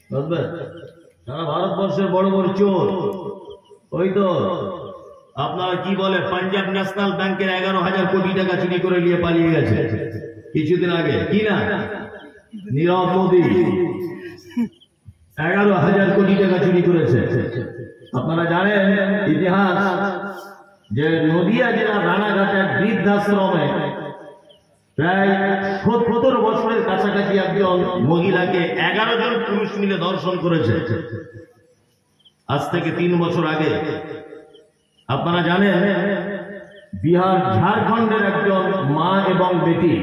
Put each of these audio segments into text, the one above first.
বুঝবেন? সারা ভারতবর্ষের বড় বড় চোর ওই তো আপনারা কি বলে পাঞ্জাব ন্যাশনাল ব্যাংকের 11,000 কোটি টাকা চুরি করে নিয়ে পালিয়ে গেছে কিছুদিন আগে, কি না নীরব মোদী 11,000 কোটি টাকা চুরি করেছে। আপনারা জানেন ইতিহাস যে নদিয়া জেলার রানাঘাটে বৃদ্ধাশ্রমে প্রায় 70 বছরের কাছাকাছি একজন মহিলাকে 11 জন পুরুষ মিলে ধর্ষণ করেছে আজ থেকে 3 বছর আগে। আপনারা জানেন বিহার ঝাড়খণ্ডের একজন মা এবং বেটি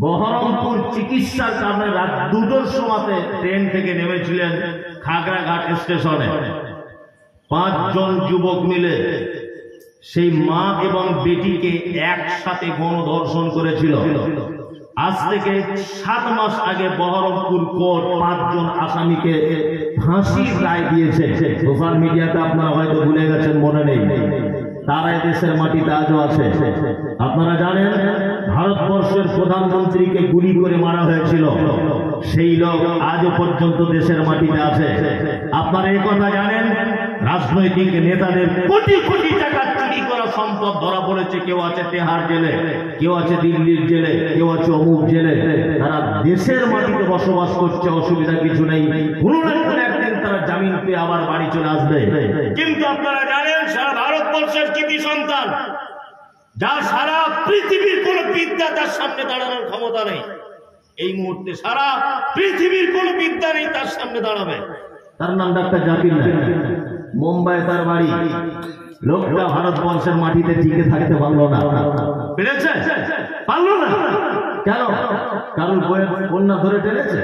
বহরমপুর চিকিৎসার কারণে রাত 2টার সময় ট্রেন থেকে নেমেছিলেন খাগড়াঘাট স্টেশনে। 5 জন যুবক মিলে সেই মা এবং বেটিকে একসাথে গণধর্ষণ করেছিল। আজ থেকে 7 মাস আগে বহরমপুর কোর্ট 5 জন আসামিকে ফাঁসির রায় দিয়েছে। সোশ্যাল মিডিয়াতে আপনারা হয়তো ভুলে গেছেন, মনে নেই, তারাই দেশের মাটিতে আজও আছে। আপনারা জানেন ভারতবর্ষের প্রধানমন্ত্রীকে গুলি করে মারা হয়েছিল, সেই লোক আজও পর্যন্ত দেশের মাটিতে আছে। আপনারা এই কথা জানেন রাজনৈতিক নেতাদের কোটি কোটি টাকা চুরি করা সম্পদ ধরা পড়েছে। কেউ আছে তেহার জেলে, কেউ আছে দিল্লির জেলে, কেউ আছে অমুক জেলে। তারা দেশের মাটিতে বসবাস করছে, অসুবিধা কিছু নেই। কোনো না কোনো একদিন তারা জামিন পেয়ে আবার বাড়ি চলে আসবে। কিন্তু আপনারা জানেন সারা ভারতবর্ষের কৃতি সন্তান, যার সারা পৃথিবীর কোন বিদ্যা তার সামনে দাঁড়ানোর ক্ষমতা নেই, এই মুহূর্তে সারা পৃথিবীর কোন বিদ্যা নেই তার সামনে দাঁড়াবে, তার নাম ডাক্তার জাকির নায়েক। মুম্বাই তার বাড়ি। লোকটা ভারতবর্ষের মাটিতে টিকে থাকতে পারলো না, পেরেছে? পারলো না। কেন? কারণ বন্যা ধরে টেনেছে,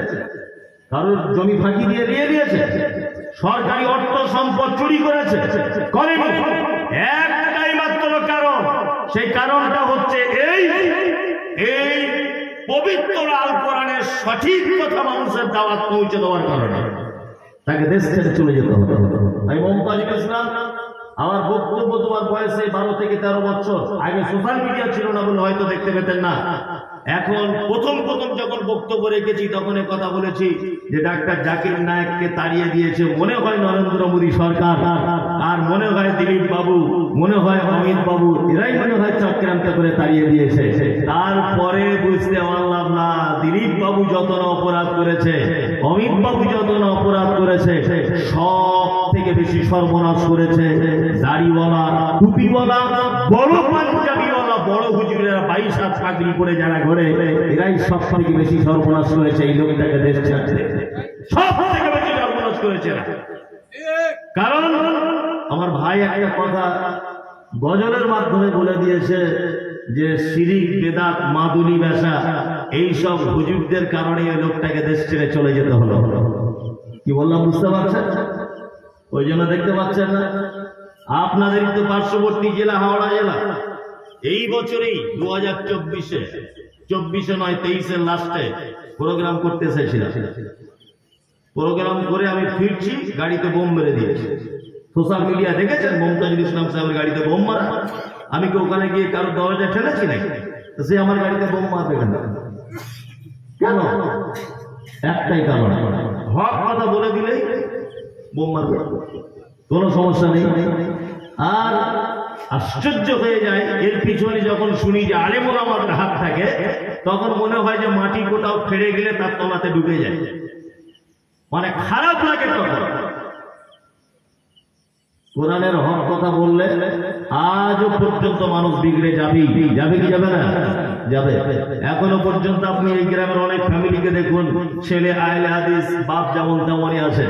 কারোর জমি ফাঁকি দিয়ে দিয়েছে, সরকারি অর্থ সম্পদ চুরি করেছে, করেনি। একটাই মাত্র কারণ, সেই কারণটা হচ্ছে এই পবিত্র আল কোরআনের সঠিক কথা মানুষের দাওয়াত পৌঁছে দেওয়ার কারণে তাকে দেশ ছেড়ে চলে যেতে হবে। আমি মমতাজুল ইসলাম, আমার বক্তব্য তোমার বয়সে 12 থেকে 13 বছর। আগে সোশ্যাল মিডিয়া ছিল না বলে হয়তো দেখতে পেতেন না। এখন প্রথম যখন বক্তব্য রেখেছি তখন কথা বলেছি যে ডাক্তার জাকির নায়েককে তাড়িয়ে দিয়েছে মনে হয় নরেন্দ্র মোদী সরকার, আর মনে হয় দিলীপ বাবু, মনে হয় অমিত বাবু, এরাই মনে হয় চক্রান্ত করে তাড়িয়ে দিয়েছে। তারপরে বুঝতে পারলাম না দিলীপ বাবু যত না অপরাধ করেছে, অমিত বাবু যত না অপরাধ করেছে, সব থেকে বেশি সর্বনাশ করেছে দাড়িওয়ালা, টুপিওয়ালা, বড় পাঞ্জাবিওয়ালা, বড় হুজুরেরা 22 হাত পাগড়ি পরে যারা ঘরে, এরাই সব থেকে বেশি সর্বনাশ করেছে। এই লোকটাকে দেশ ছাড়তে সব থেকে বেশি সর্বনাশ করেছে। কারণ আমার ভাই একটা কথা গজলের মাধ্যমে বলে দিয়েছে যে শিরিক, বেদাত, মাদুলি ব্যবসা, এইসব হুজুরদের কারণে এই লোকটাকে দেশ ছেড়ে চলে যেতে হলো। কি বললাম বুঝতে পারছেন? ওই জন্য দেখতে পাচ্ছেন না আপনাদের তো পার্শ্ববর্তী জেলা হাওড়া জেলা এই বছরেই 2024 নয় 23-এর লাস্টে প্রোগ্রাম করতে এসেছিলাম। প্রোগ্রাম করে আমি ফিরছি, গাড়িতে বোম মেরে দিয়েছি। সোশ্যাল মিডিয়া দেখেছেন মমতাজুল ইসলাম সাহেবের গাড়িতে বোম মারা। আমি কি ওখানে গিয়ে কারোর দরজা ঠেলেছি নাকি? সে আমার গাড়িতে বোম মারবে কেন? কেন? একটাই কারণ, হক কথা বলে দিলেই বোম মারবে, কোনো সমস্যা নেই। আর আশ্চর্য হয়ে যায় এর পিছনে যখন শুনি যে আলেম ওলামাদের হাত থাকে, তখন মনে হয় যে মাটি কোথাও ফেড়ে গেলে তার তলাতে ডুবে যায়, মানে খারাপ লাগে। তখন কোরআনের হক কথা বললে আজও পর্যন্ত মানুষ বিগড়ে যাবে কি যাবে না? যাবে। এখনো পর্যন্ত আপনি এই গ্রামের অনেক ফ্যামিলিকে দেখুন, ছেলে আহলে হাদিস, বাপ যেমন তেমনই আছে।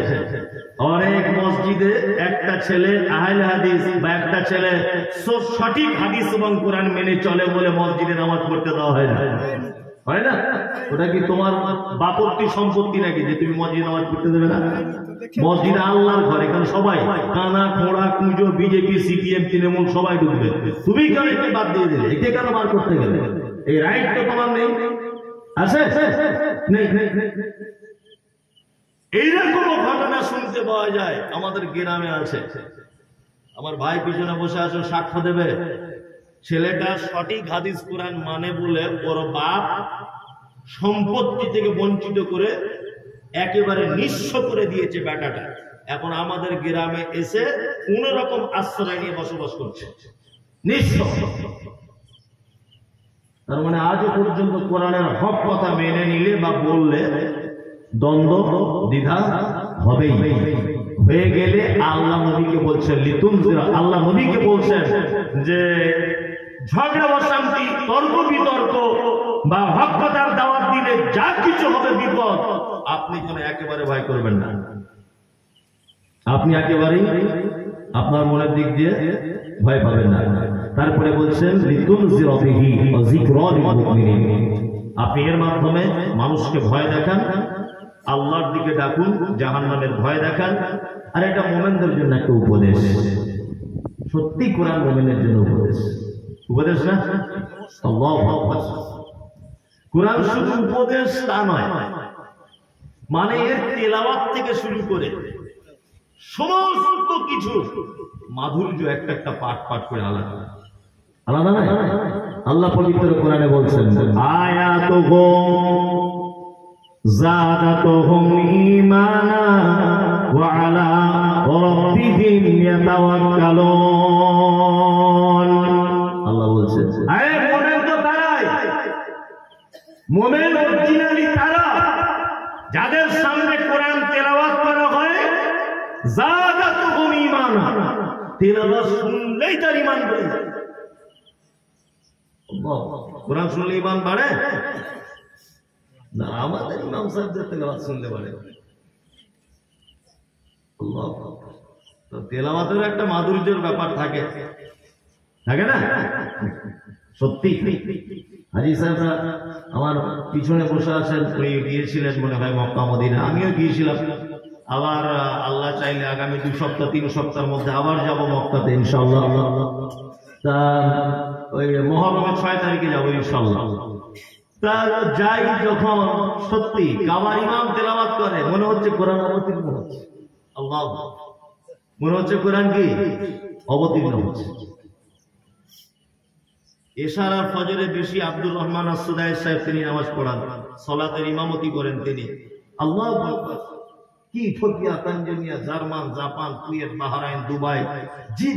অনেক মসজিদে একটা ছেলে আহলে হাদিস বা একটা ছেলে সঠিক হাদিস এবং কোরআন মেনে চলে বলে মসজিদে নামাজ পড়তে দেওয়া হয় না, হয় না? ওটা কি তোমার বাপত্তি সম্পত্তি নাকি যে তুমি মসজিদে নামাজ পড়তে দেবে না? মসজিদে আল্লাহর ঘর, এখানে সবাই কানা, খোঁড়া, কুঁজো, বিজেপি, সিপিএম, তৃণমূল সবাই ঢুকবে। তুমি কেন একে বাদ দিয়ে দিলে? একে কেন বার করতে গেলে? এই রাইট তো তোমার নেই, আছে নেই? এইরকম ঘটনা শুনতে পাওয়া যায় আমাদের গ্রামে আছে। আমার ভাই পিছনে বসে আছে, সাক্ষ্য দেবে। ছেলেটা সঠিক হাদিস কোরআন মানে বলে ওর বাপ সম্পত্তি থেকে বঞ্চিত করে একেবারে নিঃস্ব করে দিয়েছে বেটাটা। এখন আমাদের গ্রামে এসে কোন রকম আশ্রয় নিয়ে বসবাস করছে, নিঃস্ব। তার মানে আজও পর্যন্ত কোরআনের হক কথা মেনে নিলে বা বললে দ্বন্দ্ব দ্বিধা হবেই। হয়ে গেলে আল্লাহ নবীকে বলছেন আল্লাহ নবীকে বলছেন যে ঝগড়া অশান্তি, তর্ক বিতর্ক বা হক কথার দাওয়াত দিলে যা কিছু হবে বিপদ, আপনি যেন একেবারে ভয় করবেন না। আপনি একেবারেই আপনার মনের দিক দিয়ে ভয় পাবেন না। তারপরে বলছেন আপনি এর মাধ্যমে মানুষকে ভয় দেখান, আল্লাহর দিকে ডাকুন, জাহান্নামের ভয় দেখান। আর এটা মুমিনদের জন্য একটা উপদেশ, সত্যি কোরআন মুমিনের জন্য উপদেশ, উপদেশ না? আল্লাহু আকবার। কোরআন শুধু উপদেশ তা নয়, মানে এর তেলাওয়াত থেকে শুরু করে সমস্ত কিছু মাধুর্য একটা একটা পাঠ পাঠ করে আলাদা আলাদা না। আল্লাহ পবিত্র কোরআনে বলছেন আয়াতুহু যাদাতুহুম ঈমানা ওয়া আলা রাব্বিহিম ইয়াতাওয়াক্কালুন। আল্লাহ বলছেন আরে মুমিন তো তারাই, মুমিন অরিজিনালি তারা যাদের সামনে কোরআন তেলাওয়াত করা হয়, যাদাতুহুম ঈমানা, তেলাওয়াত শুনলেই তার ঈমান বেড়ে যায়। কোরআন শুনলে ঈমান বাড়ে না? আমাদের ইমাম সাহেবদের তেলাওয়াত শুনলে বাড়ে। আল্লাহ, তো তেলাওয়াতের একটা মাধুর্যের ব্যাপার থাকে, থাকে না? সত্যি হাজী সাহেবরা আমার পিছনে বসে আছেন, উনি গিয়েছিলেন মনে হয় মক্কা মদিনা, আমিও গিয়েছিলাম। আবার আল্লাহ চাইলে আগামী 2 সপ্তাহ 3 সপ্তাহের মধ্যে আবার যাব মক্কাতে ইনশাআল্লাহ। তা ওই মুহররমের 6 তারিখে যাবো ইনশাআল্লাহ। তা যাই যখন, সত্যি কাবার ইমাম তেলাওয়াত করে মনে হচ্ছে কোরআন অবতীর্ণ হচ্ছে। আল্লাহ, মনে হচ্ছে কোরআন কি অবতীর্ণ হচ্ছে। এশার আর ফজরে বেশি আব্দুর রহমান আসুদাই সাহেব তিনি নামাজ পড়ান, সালাতের ইমামতি করেন তিনি। আল্লাহু আকবার। কি Ethiopia, Tanzania, German, Japan, Kuwait, Bahrain, Dubai,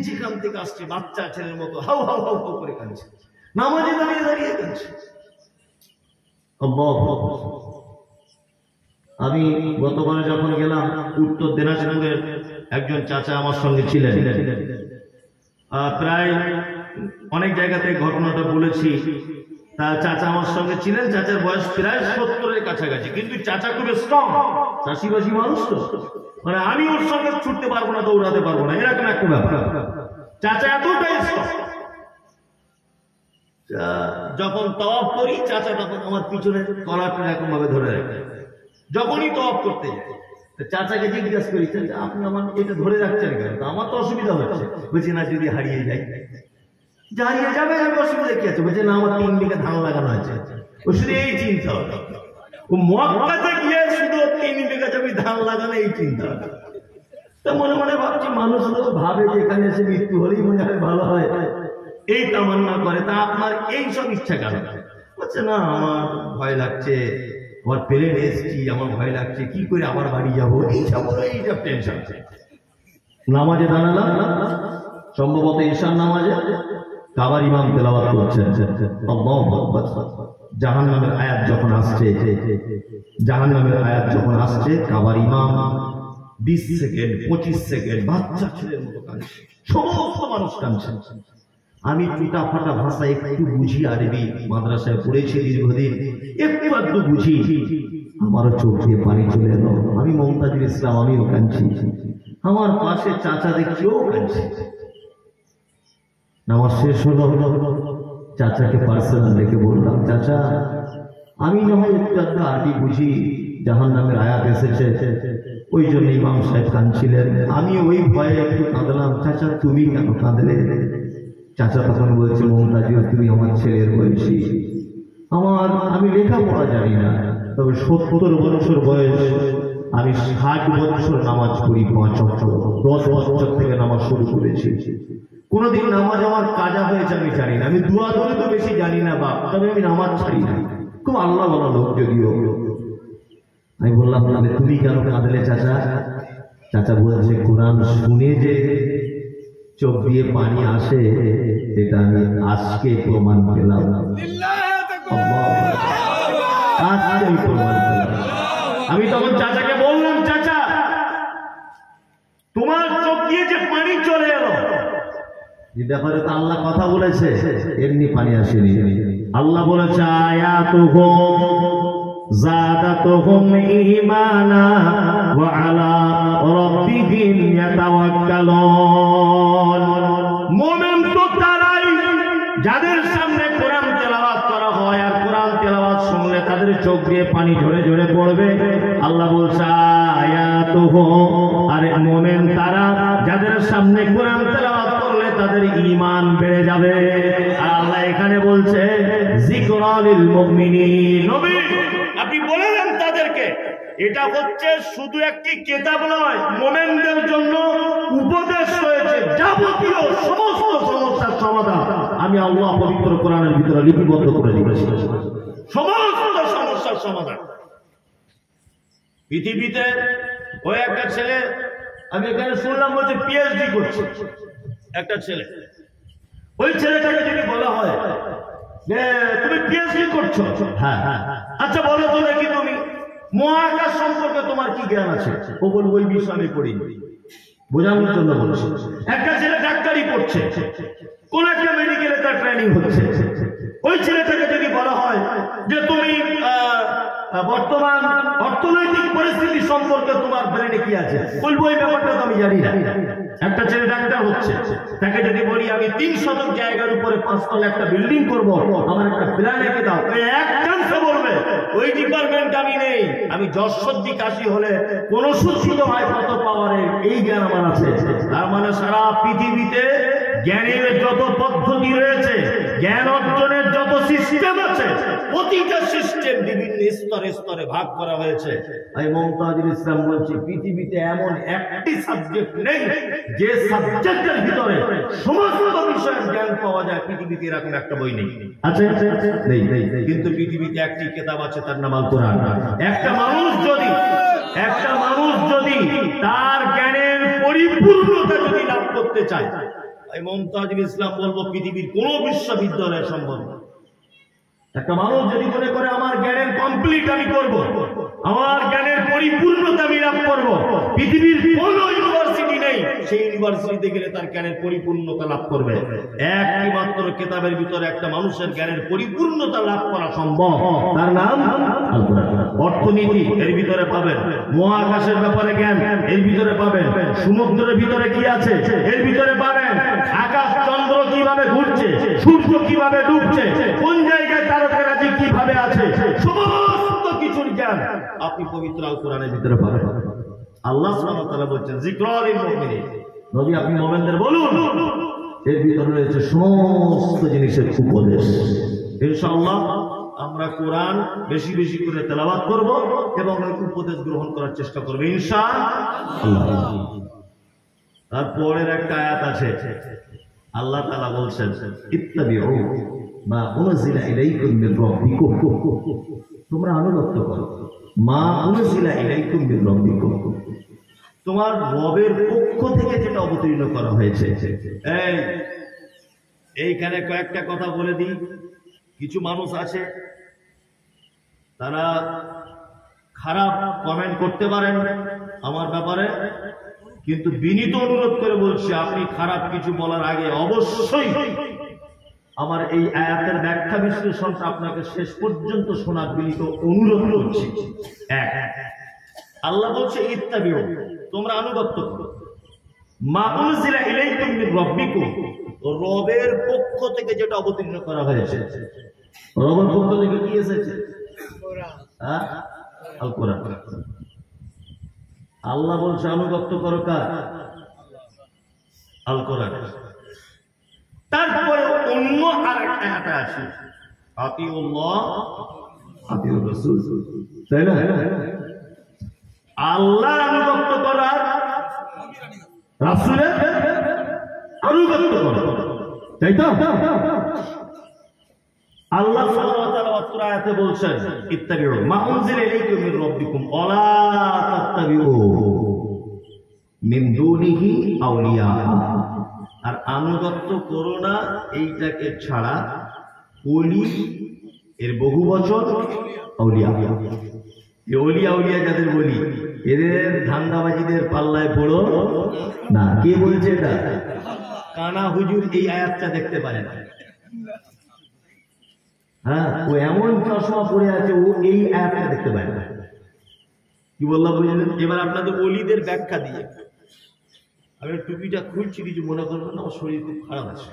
যেখান থেকে আসছে বাচ্চা ছেলের মতো হাউ হাউ হাউ হাউ করে কাঁদছে, নামাজে দাঁড়িয়ে দাঁড়িয়ে কাঁদছে। আমি গতবারে যখন গেলাম, উত্তর দিনাজপুরের একজন চাচা আমার সঙ্গে ছিলেন। প্রায় অনেক জায়গাতে ঘটনাটা বলেছি। তা চাচা আমার সঙ্গে ছিলেন, চাচার বয়স প্রায় 70-এর কাছাকাছি, কিন্তু চাচা খুব স্ট্রং, চাষিবাসী মানুষ তো, মানে আমি ওর সঙ্গে ছুটতে পারবো না, দৌড়াতে পারবো না, এরকম একটা ব্যাপার। চাচা এতটাই স্ট্রং। যখন তওয়াফ করি, চাচা তখন আমার পিছনে কলারটা এরকম ভাবে ধরে রাখে। যখনই তওয়াফ করতে যাই, চাচাকে জিজ্ঞাসা করি, আপনি আমার এটা ধরে রাখছেন কেন? আমার তো অসুবিধা হচ্ছে। বলছি না, যদি হারিয়ে যায়। হারিয়ে যাবে, আমি অসুবিধা কি আছে? বলছে না, আমার 3 বিঘা ধান লাগানো আছে। ও শুধু এই চিন্তা, ও মক্কাতে গিয়ে শুধু 3 বিঘা জমি ধান লাগানো, এই চিন্তা। তা মনে মনে ভাবছি, মানুষ তো ভাবে যে এখানে এসে মৃত্যু হলেই মনে হয় ভালো হয়, এই তামান্না করে। তা আপনার এই সব ইচ্ছা কেন? বলছে না, আমার ভয় লাগছে, আমার প্লেন এসছি, আমার ভয় লাগছে, কি করে আবার বাড়ি যাবো, এইসব টেনশন। নামাজে দাঁড়ালাম, সম্ভবত ঈশার নামাজে, কাবার ইমাম তেলাওয়াত করছেন আল্লাহু আকবার। জাহান্নামের আয়াত যখন আসছে, জাহান্নামের আয়াত যখন আসছে, কাবার ইমাম 20 সেকেন্ড 25 সেকেন্ড বাচ্চা ছেলের মতো কাঁদছে, সমস্ত মানুষ কাঁদছে। আমি টুটা ফাটা ভাষা একটু বুঝি, আরবি মাদ্রাসায় পড়েছি দীর্ঘদিন, একটু একটু বুঝি। আমারও চোখ দিয়ে পানি চলে এলো। আমি মমতাজুল ইসলাম, আমিও কাঁদছি। আমার পাশে চাচা দেখছিও কাঁদছে। নামাজ শেষ হলো, চাচাকে পার্সোনাল ডেকে বললাম, চাচা আমি না হয় একটু একটু আরবি বুঝি, জাহান্নামের আয়াত এসেছে, ওই জন্য ইমাম সাহেব কাঁদছিলেন, আমি ওই ভয়ে একটু কাঁদলাম। চাচা তুমি কেন কাঁদলে? চাচা তখন বলছে, মমতাজুল তুমি আমার ছেলের বয়সী, আমি লেখাপড়া জানি না, তবে 70 বছর বয়স, আমি 60 বছর নামাজ পড়ি, 5 ওয়াক্ত, 10 বছর থেকে নামাজ শুরু করেছি। কোনদিন নামাজ আমার কাজা হয়েছে আমি জানি না, আমি দোয়া করে তো বেশি জানি না বাপ, তবে আমি নামাজ ছাড়ি না। খুব আল্লাহ বলা লোক যদিও। আমি বললাম তাহলে তুমি কেন কাঁদলে চাচা? চাচা বলছে কোরআন শুনে যে চোখ দিয়ে পানি আসে এটা আমি আজকে প্রমাণ পেলাম। আমি তখন চাচাকে বললাম, চাচা তোমার চোখ দিয়ে যে পানি চলে এলো এই ব্যাপারে তো আল্লাহ কথা বলেছে, এমনি পানি আসেনি। আল্লাহ বলেছে আয়াতুহুম যাদাতুহুম ঈমানা ওয়া আলা রাব্বিহিম ইয়াতাওয়াক্কালুন। মুমিন তো তারাই যাদের সামনে কোরআন তেলাওয়াত করা হয় আর কোরআন তেলাওয়াত শুনলে তাদের চোখ দিয়ে পানি ঝরে ঝরে পড়বে। আল্লাহ বলছে আয়াতুহুম, আরে মুমিন তারা যাদের সামনে কোরআন তেলাওয়াত করলে তাদের ঈমান বেড়ে যাবে। আর আল্লাহ এখানে বলছে যিকরা লিল মুমিনিন। নবী আপনি বলে দেন তাদেরকে এটা হচ্ছে শুধু একটি কিতাব নয়, মুমিনদের জন্য উপদেশ রয়েছে, যাবতীয় সমস্ত সমস্যার সমাধান আমি আল্লাহ পবিত্র কোরআনের ভিতরে লিপিবদ্ধ করে দিয়েছি, সমস্ত সমস্যার সমাধান। পৃথিবীতে ওই একটা ছেলে আমি এখানে শুনলাম বলছে পিএইচডি করছে একটা ছেলে। ওই ছেলেটাকে যদি বলা হয় যে তুমি পিএইচডি করছো, হ্যাঁ হ্যাঁ, আচ্ছা বলো তো দেখি তুমি মহাকাশ সম্পর্কে তোমার কি জ্ঞান আছে? ও বলবো ওই বিষয় আমি পড়িনি। বোঝানোর জন্য বলছি। একটা ছেলে ডাক্তারি পড়ছে, কোন একটা মেডিকেলে তার ট্রেনিং হচ্ছে। ওই ছেলেটাকে যদি বলা হয় যে তুমি বর্তমান অর্থনৈতিক পরিস্থিতি সম্পর্কে তোমার ব্রেনে কি আছে, বলবো এই ব্যাপারটা তো আমি জানি না। একটা ছেলে ডাক্তার হচ্ছে, তাকে যদি বলি আমি 3 শতক জায়গার উপরে 5 তলা একটা বিল্ডিং করব, আমার একটা প্ল্যান এঁকে দাও, এক চান্সে বলবে ওই ডিপার্টমেন্ট আমি নেই, আমি যশোদ্দি কাশি হলে কোন সুস্থিত হয় কত পাওয়ারে এই জ্ঞান আমার আছে। তার মানে সারা পৃথিবীতে জ্ঞানের যত পদ্ধতি রয়েছে, জ্ঞান অর্জনের যত সিস্টেম আছে, প্রতিটা সিস্টেম বিভিন্ন স্তরে স্তরে ভাগ করা হয়েছে। আমি মুমতাজুল ইসলাম বলছি পৃথিবীতে এমন একটি সাবজেক্ট নেই যে সাবজেক্টের ভিতরে সমস্ত বিষয়ের জ্ঞান পাওয়া যায়। পৃথিবীতে এরকম একটা বই নেই, আছে নেই, কিন্তু পৃথিবীতে একটি কিতাব আছে, তার নাম আল কোরআন। একটা মানুষ যদি তার জ্ঞানের পরিপূর্ণতা যদি লাভ করতে চায়, আমি মুমতাজুল ইসলাম বলবো পৃথিবীর কোন বিশ্ববিদ্যালয় সম্ভব না। একটা মানুষ যদি মনে করে আমার জ্ঞানের কমপ্লিট আমি করব, আমার জ্ঞানের পরিপূর্ণতা আমি লাভ করব, পৃথিবীর কোন ইউনিভার্সিটি নেই সেই ইউনিভার্সিটিতে গেলে তার জ্ঞানের পরিপূর্ণতা লাভ করবে। একটি মাত্র কিতাবের ভিতরে একটা মানুষের জ্ঞানের পরিপূর্ণতা লাভ করা সম্ভব, তার নাম আল কোরআন। অর্থনীতি এর ভিতরে পাবেন, মহাকাশের ব্যাপারে জ্ঞান এর ভিতরে পাবেন, সমুদ্রের ভিতরে কি আছে এর ভিতরে পাবেন, আকাশ চন্দ্র কিভাবে ঘুরছে, সূর্য কিভাবে ডুবছে, কোন জায়গায় তারকারাজি কিভাবে আছে, সমস্ত কিছুর জ্ঞান আপনি পবিত্র আল কোরআনের ভিতরে পাবেন। আল্লাহ সুবহানাহু ওয়া তাআলা বলেন যিকরা লিল মুমিনিন। নবী আপনি মুমিনদের বলুন এর ভিতরে রয়েছে সমস্ত জিনিসের উপদেশ। ইনশাআল্লাহ আমরা কোরআন বেশি বেশি করে তেলাওয়াত করব এবং এই উপদেশ গ্রহণ করার চেষ্টা করব ইনশাআল্লাহ। তারপরের একটা আয়াত আছে, আল্লাহ তাআলা বলছেন ইত্তাবিউ মা উনজিলা ইলাইকুম মির রাব্বিকুম, তোমরা অনুগত করো মা উনজিলা ইলাইকুম মির রাব্বিকুম, তোমার রবের পক্ষ থেকে যেটা অবতীর্ণ করা হয়েছে। এইখানে কয়েকটা কথা বলে দিই। কিছু মানুষ আছে তারা খারাপ কমেন্ট করতে পারেন আমার ব্যাপারে, কিন্তু বিনীত অনুরোধ করে বলছি আপনি খারাপ কিছু বলার আগে অবশ্যই আমার এই আয়াতের ব্যাখ্যা বিশ্লেষণটা আপনাকে শেষ পর্যন্ত শোনার বিনীত অনুরোধ করছি। এক, আল্লাহ বলছে ইত্তাবিউ, তোমরা আনুগত্য করো মা উনজিলা ইলাইকুম মির রাব্বিকুম, রবের পক্ষ থেকে যেটা অবতীর্ণ করা হয়েছে। রবের পক্ষ থেকে কি এসেছে? কোরআন, আল কোরআন। আল্লাহ বলছে আনুগত্য করো কার? আল কোরআন। তারপরে অন্য আরেকটা আয়াতে আছে আতিউল্লাহ আতিউর রাসূল, তাই না? আল্লাহর আনুগত্য করার, রাসূলের আনুগত্য করা, তাই তো? আল্লাহ সুবহানাহু ওয়া তাআলা অত্র সূরা আয়াতে বলছেন ইত্তাবিউ মা উনজিলা ইলাইকুম মির রাব্বিকুম ওয়ালা তাত্তাবিউ মিন দুনিহি আউলিয়া, আর আনুগত্য করো না এইটাকে ছাড়া ওলি এর বহু বচন আউলিয়া। ওলিয়া আউলিয়া যাদের বলি এদের ধান্দাবাজিদের পাল্লায় পড়ো না। কে বলছে এটা? কানা হুজুর এই আয়াতটা দেখতে পারে না। হ্যাঁ, ও এমন চশমা পড়ে আছে, ও এই আয়াতটা দেখতে পায় না। কি বললাম বুঝলেন? এবার আপনাদের ওলিদের ব্যাখ্যা দিয়ে আমি টুপিটা খুলছি, কিছু মনে করবেন না, আমার শরীর খুব খারাপ আছে।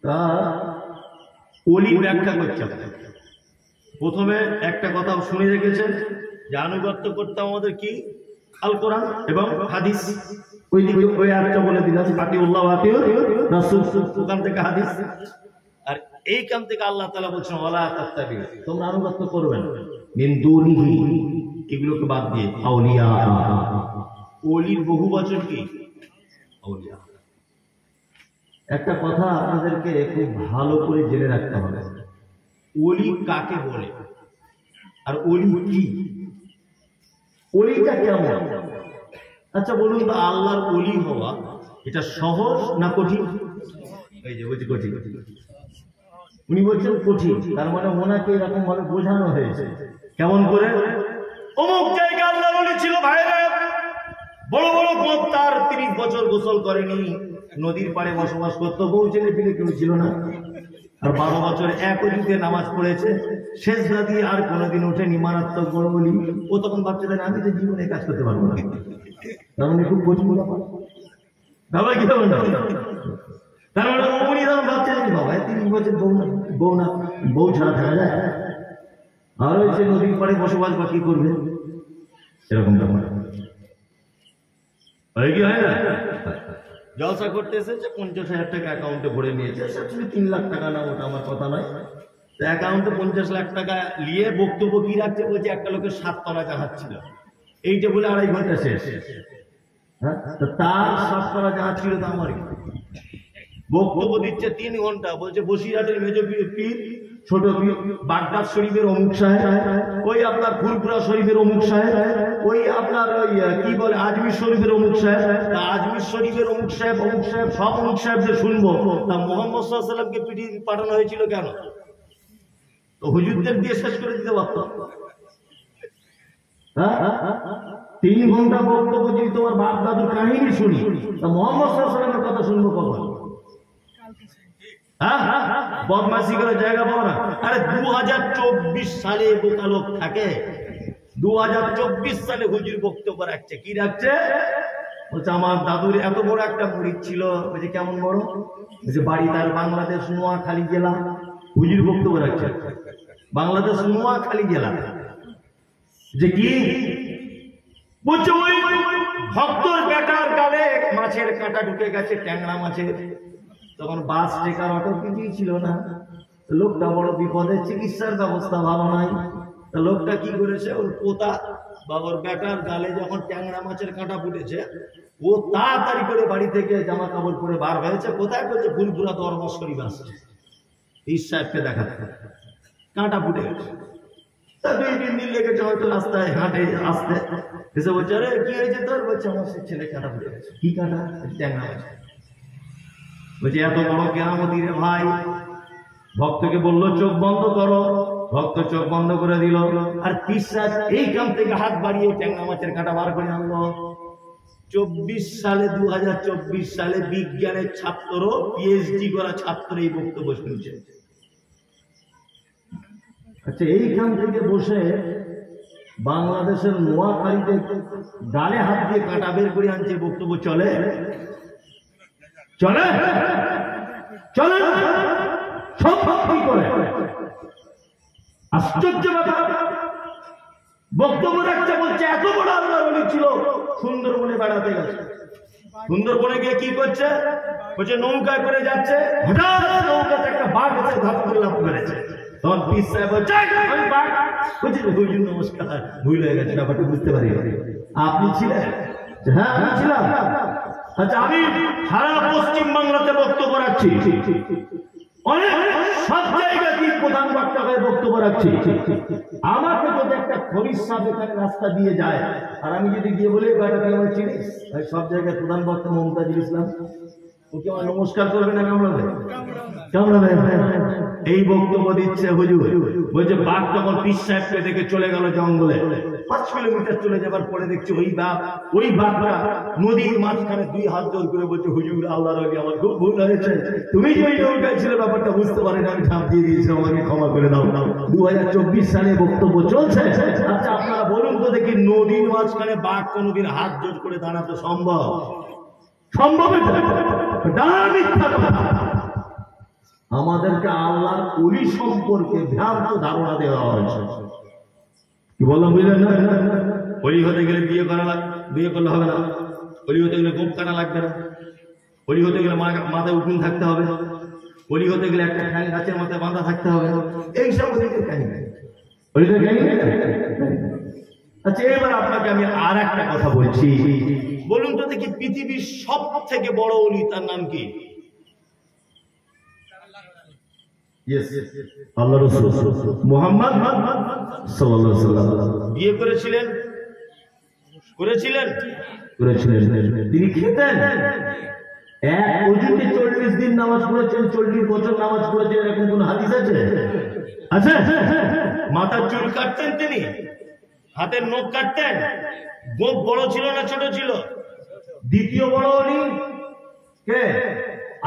তা ওলির ব্যাখ্যা করছে। প্রথমে একটা কথা শুনে রেখেছেন যে আনুগত্য করতে আমাদের কি আল কোরআন এবং হাদিস, ওই দিকে ওই আয়াতটা বলে দিলাম আতিউল্লাহ ওয়া আতিউর রাসূল, ওখান থেকে হাদিস। আর এই কাম থেকে আল্লাহ তাআলা বলছেন ওয়ালা তাত্তাবিউ, তোমরা আনুগত্য করবে না মিন দুনিহি, এগুলোকে বাদ দিয়ে আউলিয়া। ওলির বহু বচন কি? আউলিয়া। একটা কথা আপনাদেরকে খুব ভালো করে জেনে রাখতে হবে, ওলি কাকে বলে আর ওলি কি, ওলিটা কেমন। আচ্ছা বলুন তো, আল্লাহর ওলি হওয়া এটা সহজ না কঠিন? এই যে বলছি কঠিন, উনি বলছেন কঠিন, তার মানে ওনাকে এরকম ভাবে বোঝানো হয়েছে। কেমন করে? অমুক জায়গায় আল্লাহর ওলি ছিল ভাইরা, বড় বড় বক্তার 30 বছর গোসল করেনি, নদীর পাড়ে বসবাস করতো, বউ ছেলে পিলে কেউ ছিল না, আর 12 বছর এক অজুতে নামাজ পড়েছে, সেজদা দিয়ে আর কোনোদিন ওঠেনি, মারাত্মক বড় বলি। ও তখন ভাবছে আমি তো জীবনে কাজ করতে পারবো না, তার মানে খুব কঠিন বাবা। কি হবে না? তার মানে উনি তখন ভাবছেন বাবা 30 বছর বউ ছাড়া থাকা যায়, আর ওই সে নদীর পাড়ে বসবাস বা কি করবে, এরকম ব্যাপার কি হয় না? জলসা করতে এসেছে, 50,000 টাকা অ্যাকাউন্টে ভরে নিয়েছে, 3 লাখ টাকা না, ওটা আমার কথা নয়। অ্যাকাউন্টে 50 লাখ টাকা নিয়ে বক্তব্য কি রাখছে, বলছে একটা লোকের 7 তলা জাহাজ ছিল, এইটা বলে 2.5 ঘন্টা শেষ। হ্যাঁ, তার 7 তলা জাহাজ ছিল তো আমার, বক্তব্য দিচ্ছে 3 ঘন্টা, বলছে বসিরহাটের মেজর পীর, ছোট পীর, বাগদাদ শরীফের অমুক সাহেব, ওই আপনার ফুরফুরা শরীফের অমুক সাহেব, ওই আপনার ওই কি বলে আজমির শরীফের অমুক সাহেব, আজমির শরীফের অমুক সাহেব সব অমুক সাহেবদের শুনবো। তা মুহাম্মদ সাল্লাল্লাহু আলাইহি ওয়াসাল্লামকে পৃথিবী পাঠানো হয়েছিল কেন? তো হুজুরদের দিয়ে শেষ করে দিতে পারত। 3 ঘন্টা বক্তব্য যদি তোমার বাপ দাদুর কাহিনী শুনি, তা মুহাম্মদ সাল্লাল্লাহু আলাইহি ওয়াসাল্লামের কথা শুনবো কখন? বদমাশি করে জায়গা পাবো না। আরে 2024 সালে বোকা লোক থাকে, 2024 সালে হুজুর বক্তব্য রাখছে, কি রাখছে? বলছে আমার দাদুর এত বড় একটা মুরিদ ছিল। বলছে কেমন বড়? বলছে বাড়ি তার বাংলাদেশ নোয়াখালী জেলা। হুজুর বক্তব্য রাখছে বাংলাদেশ নোয়াখালী জেলা। যে কি বলছে? ওই ভক্তর বেটার গালে মাছের কাঁটা ঢুকে গেছে, ট্যাংরা মাছের। তখন বাস টেকার অটো কিছুই ছিল না, লোকটা বড় বিপদে, চিকিৎসার ব্যবস্থা ভালো নাই। লোকটা কি করেছে, ওর পোতা বাবার বেটার গালে যখন ট্যাংরা মাছের কাঁটা ফুটেছে, ও তাড়াতাড়ি করে বাড়ি থেকে জামা কাপড় পরে বার হয়েছে। কোথায়? করছে ফুলপুরা দরবার শরীফ আসছে, এই সাহেবকে দেখাতে। কাঁটা ফুটে গেছে, তা 2-3 দিন লেগেছে হয়তো রাস্তায় হাঁটে আসতে। এসে বলছে আরে কি হয়েছে তোর? বলছে আমার সে ছেলে কাঁটা ফুটে গেছে। কি কাঁটা? ট্যাংরা মাছ। বলছে এত বড় কেরামতি রে ভাই। ভক্তকে বললো চোখ বন্ধ করো, ভক্ত চোখ বন্ধ করে দিল, আর পীর সাহেব এই কাম থেকে হাত বাড়িয়ে ট্যাংরা মাছের কাঁটা বার করে আনলো। 2024 সালে বিজ্ঞানের ছাত্র, পিএইচডি করা ছাত্র এই বক্তব্য শুনছে। আচ্ছা, এইখান থেকে বসে বাংলাদেশের নোয়াখালীতে গালে হাত দিয়ে কাঁটা বের করে আনছে, বক্তব্য চলে? চলে? চলে সব কি করে? আশ্চর্য ব্যাপার। বক্তব্য রাখতে বলছে এত বড় আল্লাহর ওলি ছিল, সুন্দরবনে বেড়াতে গেছে। সুন্দরবনে গিয়ে কি করছে? বলছে নৌকায় করে যাচ্ছে, হঠাৎ নৌকাতে একটা বাঘ এসে ধাপ করে লাফ মেরেছে। তখন পীর সাহেব বলছে আমি বাঘ। বলছে হুজুর নমস্কার, ভুল হয়ে গেছে, ব্যাপারটা বুঝতে পারি। আপনি ছিলেন? হ্যাঁ আমি ছিলাম। আচ্ছা, আমি সারা পশ্চিম বাংলাতে বক্তব্য রাখছি, অনেক সব জায়গায় প্রধান বক্তা হয়ে বক্তব্য রাখছি। আমাকে যদি একটা খরিদ সাহেব রাস্তা দিয়ে যায় আর আমি যদি গিয়ে বলি বেটা তুই আমার চিনিস, সব জায়গায় প্রধান বক্তা মমতাজুল ইসলাম, ওকে আমার নমস্কার করবে না কামড়াবে? কামড়াবে। এই বক্তব্য দিচ্ছে হুজুর, বলছে বাঘ যখন পীর সাহেবকে দেখে চলে গেল জঙ্গলে, 5 কিলোমিটার চলে যাবার পরে দেখছি ওই বাঘটা নদীর মাঝখানে 2 হাত জোর করে বলছে হুজুর আল্লাহর ওলি আমার খুব ভুল হয়েছে, তুমি যে ওই নৌকায় ছিল ব্যাপারটা বুঝতে পারিনি, আমি ঝাঁপ দিয়ে দিয়েছিলাম, আমাকে ক্ষমা করে দাও। 2024 সালে বক্তব্য চলছে। আচ্ছা আপনারা বলুন তো দেখি, নদীর মাঝখানে বাঘ কোনোদিন হাত জোর করে দাঁড়াতে সম্ভব? সম্ভব? আমাদেরকে আল্লাহর ওলি সম্পর্কে ভ্রান্ত ধারণা দেওয়া হয়েছে। কি বললাম বুঝলেন না? ওলি হতে গেলে বিয়ে করলে হবে না, ওলি হতে গেলে গোপ কাটা লাগবে না, ওলি হতে গেলে মাথায় উকুন থাকতে হবে, ওলি হতে গেলে একটা ঠ্যাং গাছের মাথায় বাঁধা থাকতে হবে, এইসব কাহিনী। আচ্ছা এবার আপনাকে আমি আর একটা কথা বলছি, বলুন তো দেখি পৃথিবীর সব থেকে বড় ওলি তার নাম কি? আল্লাহ রাসূল মুহাম্মদ সাল্লাল্লাহু আলাইহি ওয়াসাল্লাম বিয়ে করেছিলেন? তিনি খেতেন এক ওজুতে 40 দিন নামাজ পড়েছেন, 40 বছর নামাজ পড়েছেন, এরকম কোন হাদিস আছে? আচ্ছা মাথার চুল কাটতেন তিনি, হাতের নখ কাটতেন, গোঁফ বড় ছিল না ছোট ছিল? দ্বিতীয় বড় ওলি কে?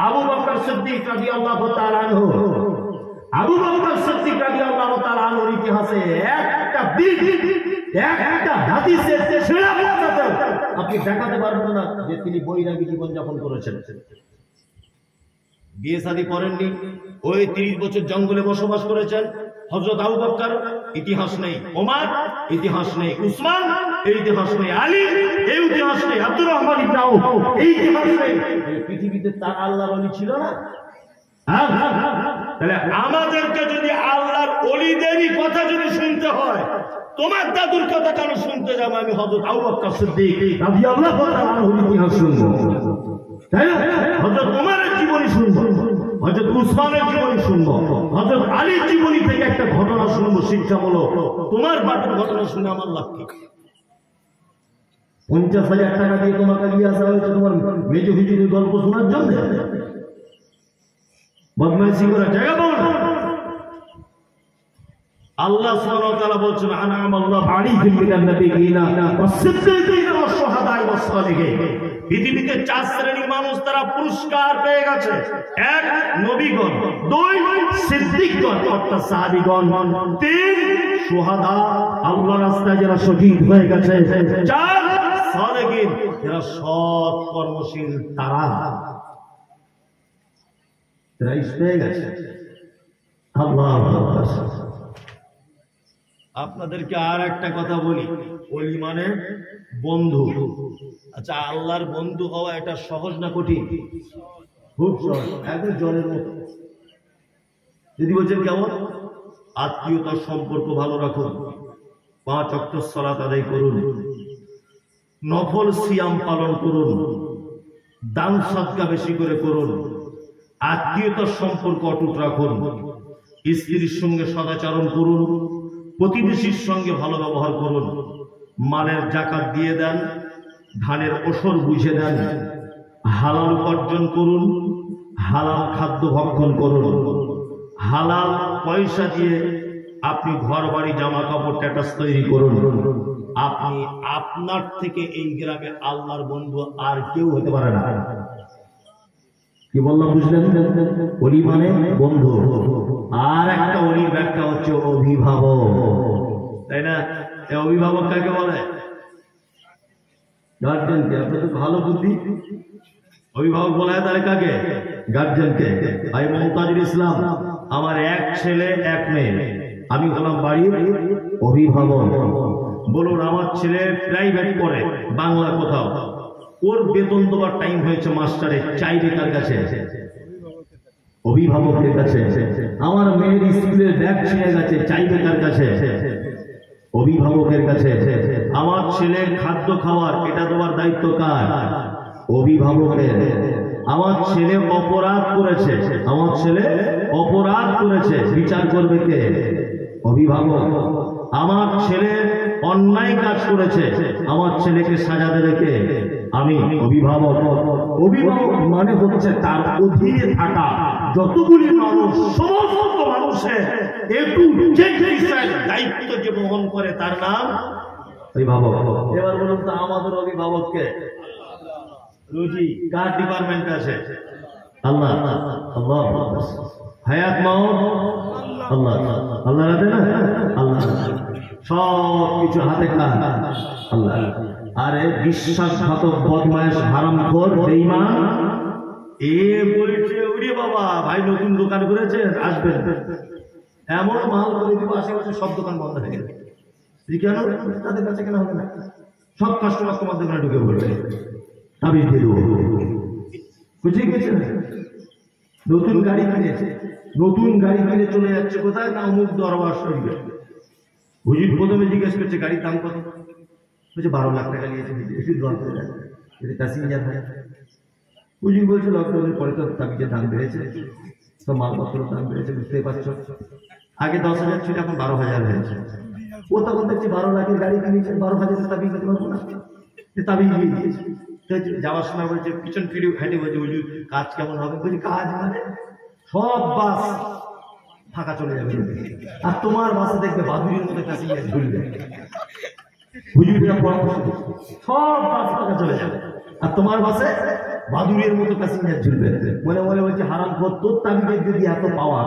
আবু বকর সিদ্দিক রাদিয়াল্লাহু তাআলা আনহু। আবু বকর সিদ্দিক রাদিয়াল্লাহু তাআলা আনহুর ইতিহাসে একটা হাদিসের ছেঁড়া কথা আপনি দেখাতে পারবেন না যে তিনি বৈরাগী জীবন যাপন করেছেন। বিয়ে শাদী করেননি, ওই 30 বছর জঙ্গলে বসবাস করেছেন। হযরত আবু বকর ইতিহাস নেই, ওমর ইতিহাস নেই, উসমান এই ইতিহাস নেই, আলী এই ইতিহাস নেই, আব্দুর রহমান ইবনে আউফ এই ইতিহাস নেই। পৃথিবীতে তার আল্লাহর ওলি ছিল না? তাহলে আমাদেরকে যদি আল্লাহর ওলিদেরই কথা যদি শুনতে হয়, তোমার দাদুর কথা কেন শুনতে যাবো? আমি হযরত আবু বকর সিদ্দিক রাদিয়াল্লাহু তাআলা আনহুর ইতিহাস শুনবো, তাই না? হযরত ওমরের জীবনী শুনবো, হযরত উসমানের জীবনী শুনবো, হযরত আলীর জীবনী থেকে একটা ঘটনা শুনবো শিক্ষামূলক। তোমার বাপের ঘটনা শুনে আমার লাভ কি? 50,000 টাকা দিয়ে তোমাকে নিয়ে আসা হয়েছে তোমার মেজো হুজুরের গল্প শোনার জন্য? বদমাইশি করার জায়গা পাও না। আল্লাহ সুবহানাহু ওয়া তাআলা বলছেন আনআমাল্লাহু আলাইহিম মিনান নাবিয়্যিনা ওয়াস-সিদ্দীকিনা ওয়াস-শুহাদা'i ওয়াস-সালিহিন। পৃথিবীতে 4 শ্রেণীর মানুষ তারা পুরস্কার পেয়ে গেছে। 1 নবীগণ, 2 সিদ্দিকগণ অর্থাৎ সাহাবীগণ, 3 শুহাদা আল্লাহর রাস্তায় যারা শহীদ হয়ে গেছে, 4 সালেহিন যারা সৎ কর্মশীল তারা পেয়ে গেছে। আল্লাহু আকবার। আপনাদেরকে আর একটা কথা বলি, ওলি মানে বন্ধু। আচ্ছা আল্লাহর বন্ধু হওয়া এটা সহজ না কঠিন? খুব সহজ, একদম জলের মতো। যদি বলছেন কেমন? আত্মীয়তার সম্পর্ক ভালো রাখুন, 5 ওয়াক্ত সালাত আদায় করুন, নফল সিয়াম পালন করুন, দান সদকা বেশি করে করুন, আত্মীয়তার সম্পর্ক অটুট রাখুন, স্ত্রীর সঙ্গে সদাচরণ করুন, প্রতিবেশীর সঙ্গে ভালো ব্যবহার করুন, মালের যাকাত দিয়ে দেন, ধানের ওসর বুঝে দেন, হালাল উপার্জন করুন, হালাল খাদ্য ভক্ষণ করুন, হালাল পয়সা দিয়ে আপনি ঘর বাড়ি জামা কাপড় ট্যাটাস তৈরি করুন। আপনি আপনার থেকে এই গ্রামে আল্লাহর বন্ধু আর কেউ হতে পারে না। কি বললাম বুঝলেন? ওলি মানে বন্ধু। আর একটা ওলির ব্যাখ্যা হচ্ছে অভিভাবক, তাই না? অভিভাবক কাকে বলে? গার্জেনকে। আপনার তো ভালো বুদ্ধি। অভিভাবক বলা হয় তাহলে কাকে? গার্জেনকে। ভাই মমতাজুল ইসলাম, আমার 1 ছেলে 1 মেয়ে, আমি হলাম বাড়ির অভিভাবক। বলুন আমার ছেলে প্রাইভেট পড়ে বাংলা কোথাও, ওর বেতন দেওয়ার টাইম হয়েছে, মাস্টারের চাইবে কার কাছে? অভিভাবকের কাছে। আমার মেয়ের স্কুলের ব্যাগ ছিঁড়ে গেছে, চাইবে কার কাছে? অভিভাবকের কাছে। আমার ছেলের খাদ্য খাওয়ার এটা দেওয়ার দায়িত্ব কার? অভিভাবকের। আমার ছেলে অপরাধ করেছে, আমার ছেলে অপরাধ করেছে, বিচার করবে কে? অভিভাবক। আমার ছেলে অন্যায় কাজ করেছে, আমার ছেলেকে সাজা দেবে কে? আমি, অভিভাবক। অভিভাবক মানে হচ্ছে তার অধীনে থাকা যতগুলি মানুষ, সমস্ত মানুষের একটু দায়িত্ব যে বহন করে তার নাম অভিভাবক। এবার বলুন তো আমাদের অভিভাবককে রুজি কার ডিপার্টমেন্ট আছে? আল্লাহ। আল্লাহ হায়াত মাউত আল্লাহ, আল্লাহ রাখে না? আল্লাহ। সব কিছু হাতে কাজ আল্লাহ। আরে বিশ্বাসঘাতক, বদমাইশ, হারামখোর, বেঈমান এ বলছে ওরে বাবা ভাই নতুন দোকান করেছে আসবেন, এমন মাল করে দিব আশেপাশে সব দোকান বন্ধ হয়ে গেছে। কেন? তাদের কাছে কেন হবে না? সব কাস্টমার তোমার দোকানে ঢুকে পড়বে, আমি দিয়ে দেবো। বুঝে গেছে? নতুন গাড়ি কিনেছে, নতুন গাড়ি কিনে চলে যাচ্ছে কোথায় না অমুক দরবার শরীফে। হুজুর প্রথমে জিজ্ঞেস করছে গাড়ির দাম কত? বলছে 12 লাখ টাকা নিয়েছে, প্যাসেঞ্জার হয়। হুজুর বলছে লকডাউনের পরে তো তাবিজের দাম বেড়েছে, সব মালপত্রের দাম বেড়েছে, বুঝতেই পারছো। আগে 10,000 ছিল, এখন 12,000 হয়েছে। ও তখন দেখছি 12 লাখের গাড়ি কিনেছে, 12,000 তাবিজ দিতে পারবো না, তাবিজ দিয়ে দিয়েছে। যাওয়ার সময় বলছে পিছন ফিরে হেঁটে বলছে হুজুর কাজ কেমন হবে? বলছি কাজ মানে সব বাস ফাঁকা চলে যাবে, আর তোমার বাসে দেখবে বাদুড়ির মধ্যে প্যাসেঞ্জার ঝুলবে। হুজুরের পরামর্শ সব বাস ফাঁকা চলে যাবে, আর তোমার বাসে বাদুড়ির মতো প্যাসেঞ্জার ঝুলবে। মনে মনে বলছে হারামখোর, তোর তাবিজের যদি এত পাওয়া,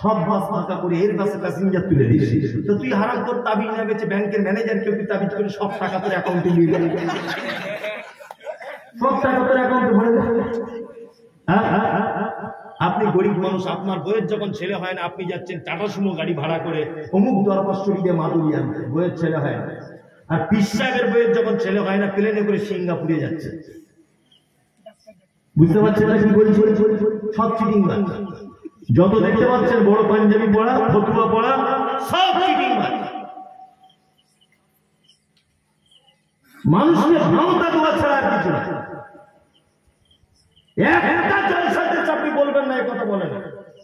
সব বাস ফাঁকা করে এর বাসে প্যাসেঞ্জার তুলে দিস, তো তুই হারামখোর তাবিজ না বেচে ব্যাংকের ম্যানেজারকে তুই তাবিজ করে সব টাকা তোর অ্যাকাউন্টে নিয়ে যাবে, সব টাকা তোর অ্যাকাউন্টে ভরে যাবে। আপনি গরিব মানুষ, আপনার বইয়ের যখন ছেলে হয় না, আপনি যাচ্ছেন টাটা সুমো গাড়ি ভাড়া করে অমুক দরবার শরীফে মাদুরি আনতে, বইয়ের ছেলে হয় না। আর পীর সাহেবের বইয়ের যখন ছেলে হয় না, প্লেনে করে সিঙ্গাপুরে যাচ্ছে। বুঝতে পারছেন না কি বলছি? সব চিটিং বাজ। যত দেখতে পাচ্ছেন বড় পাঞ্জাবি পড়া, ফতুয়া পড়া, সব চিটিং বাজ। মানুষকে ভাওতা দেওয়া ছাড়া আর কিছু না। একটা জলসাতে আপনি বলবেন না, এই কথা বলেন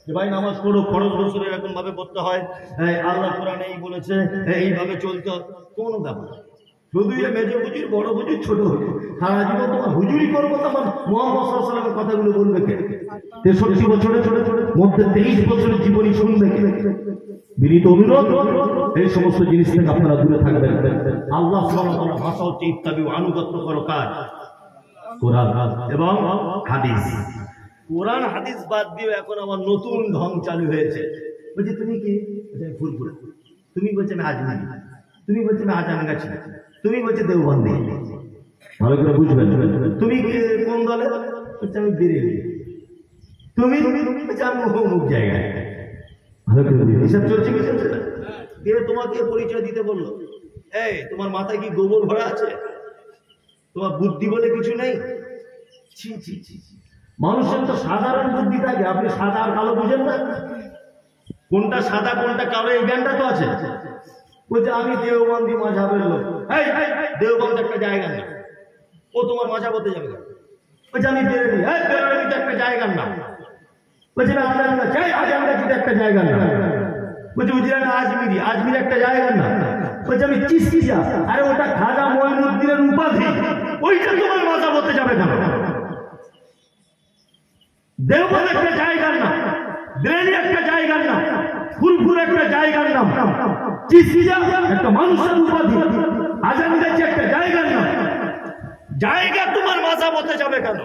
যে ভাই নামাজ পড়ো, ফরজ গোসল এরকম ভাবে পড়তে হয়, আল্লাহ কোরআনে এই বলেছে, এইভাবে চলতে হয়, কোনো ব্যাপার। শুধু মেজো হুজুর, বড় হুজুর, ছোট হুজুর, সারা জীবন তোমার হুজুরি করবো, তখন মুহাম্মদ সাল্লাল্লাহু আলাইহি ওয়াসাল্লামের কথাগুলো বলবে কে? 63 বছরে মধ্যে 23 বছরের জীবনী শুনবে কে? বিনীত অনুরোধ, এই সমস্ত জিনিস থেকে আপনারা দূরে থাকবেন। আল্লাহ সুবহানাহু ওয়া তাআলা ভাষা হচ্ছে ইত্তাবিউ, আনুগত্য করো কার? কোরআন এবং হাদিস। কোরআন হাদিস বাদ দিয়ে এখন আমার নতুন ঢং চালু হয়েছে। বলছি তুমি কি? ফুরফুরা। তুমি বলছে আমি আজমিরি, তুমি বলছে আমি আজানগাছি, তুমি বলছে দেওবন্দি। ভালো করে বুঝবেন। তুমি কোন দলে? বলছে আমি বেরেলি। তুমি বলছে আমি অমুক জায়গায়। ভালো করে বুঝবেন। এসব চলছে কি চলছে না? কে তোমাকে পরিচয় দিতে বললো? এই তোমার মাথায় কি গোবর ভরা আছে? তোমার বুদ্ধি বলে কিছু নেই? ছি ছি ছি। মানুষের তো সাধারণ বুদ্ধি থাকে, আপনি সাদা আর কালো বুঝেন না? কোনটা সাদা কোনটা কালো এই জ্ঞানটা তো আছে। বলছে আমি দেওবন্দি মাযহাবের লোক। এই দেওবন্দ একটা জায়গা না, ও তোমার মাযহাব হতে যাবে না। বলছে আমি বেরেলি। এই বেরেলিতে একটা জায়গা না। বলছে না আজানগাছি, আজানগাছিতে একটা জায়গা না। বলছে বুঝলেন না আজমিরি, আজমির একটা জায়গা না। বলছে আমি চিশতিয়া, আরে ওটা খাজা মঈনুদ্দিনের উপাধি, ওইটা তোমার মাযহাব হতে যাবে না। দেওবন্দ একটা জায়গার নাম, বেরেলি একটা জায়গার নাম, ফুরফুর একটা জায়গার নাম, চিশতিয়া একটা মানুষের উপাধি, আজানগাছি একটা জায়গার নাম। জায়গা তোমার মাযহাব হতে যাবে কেন?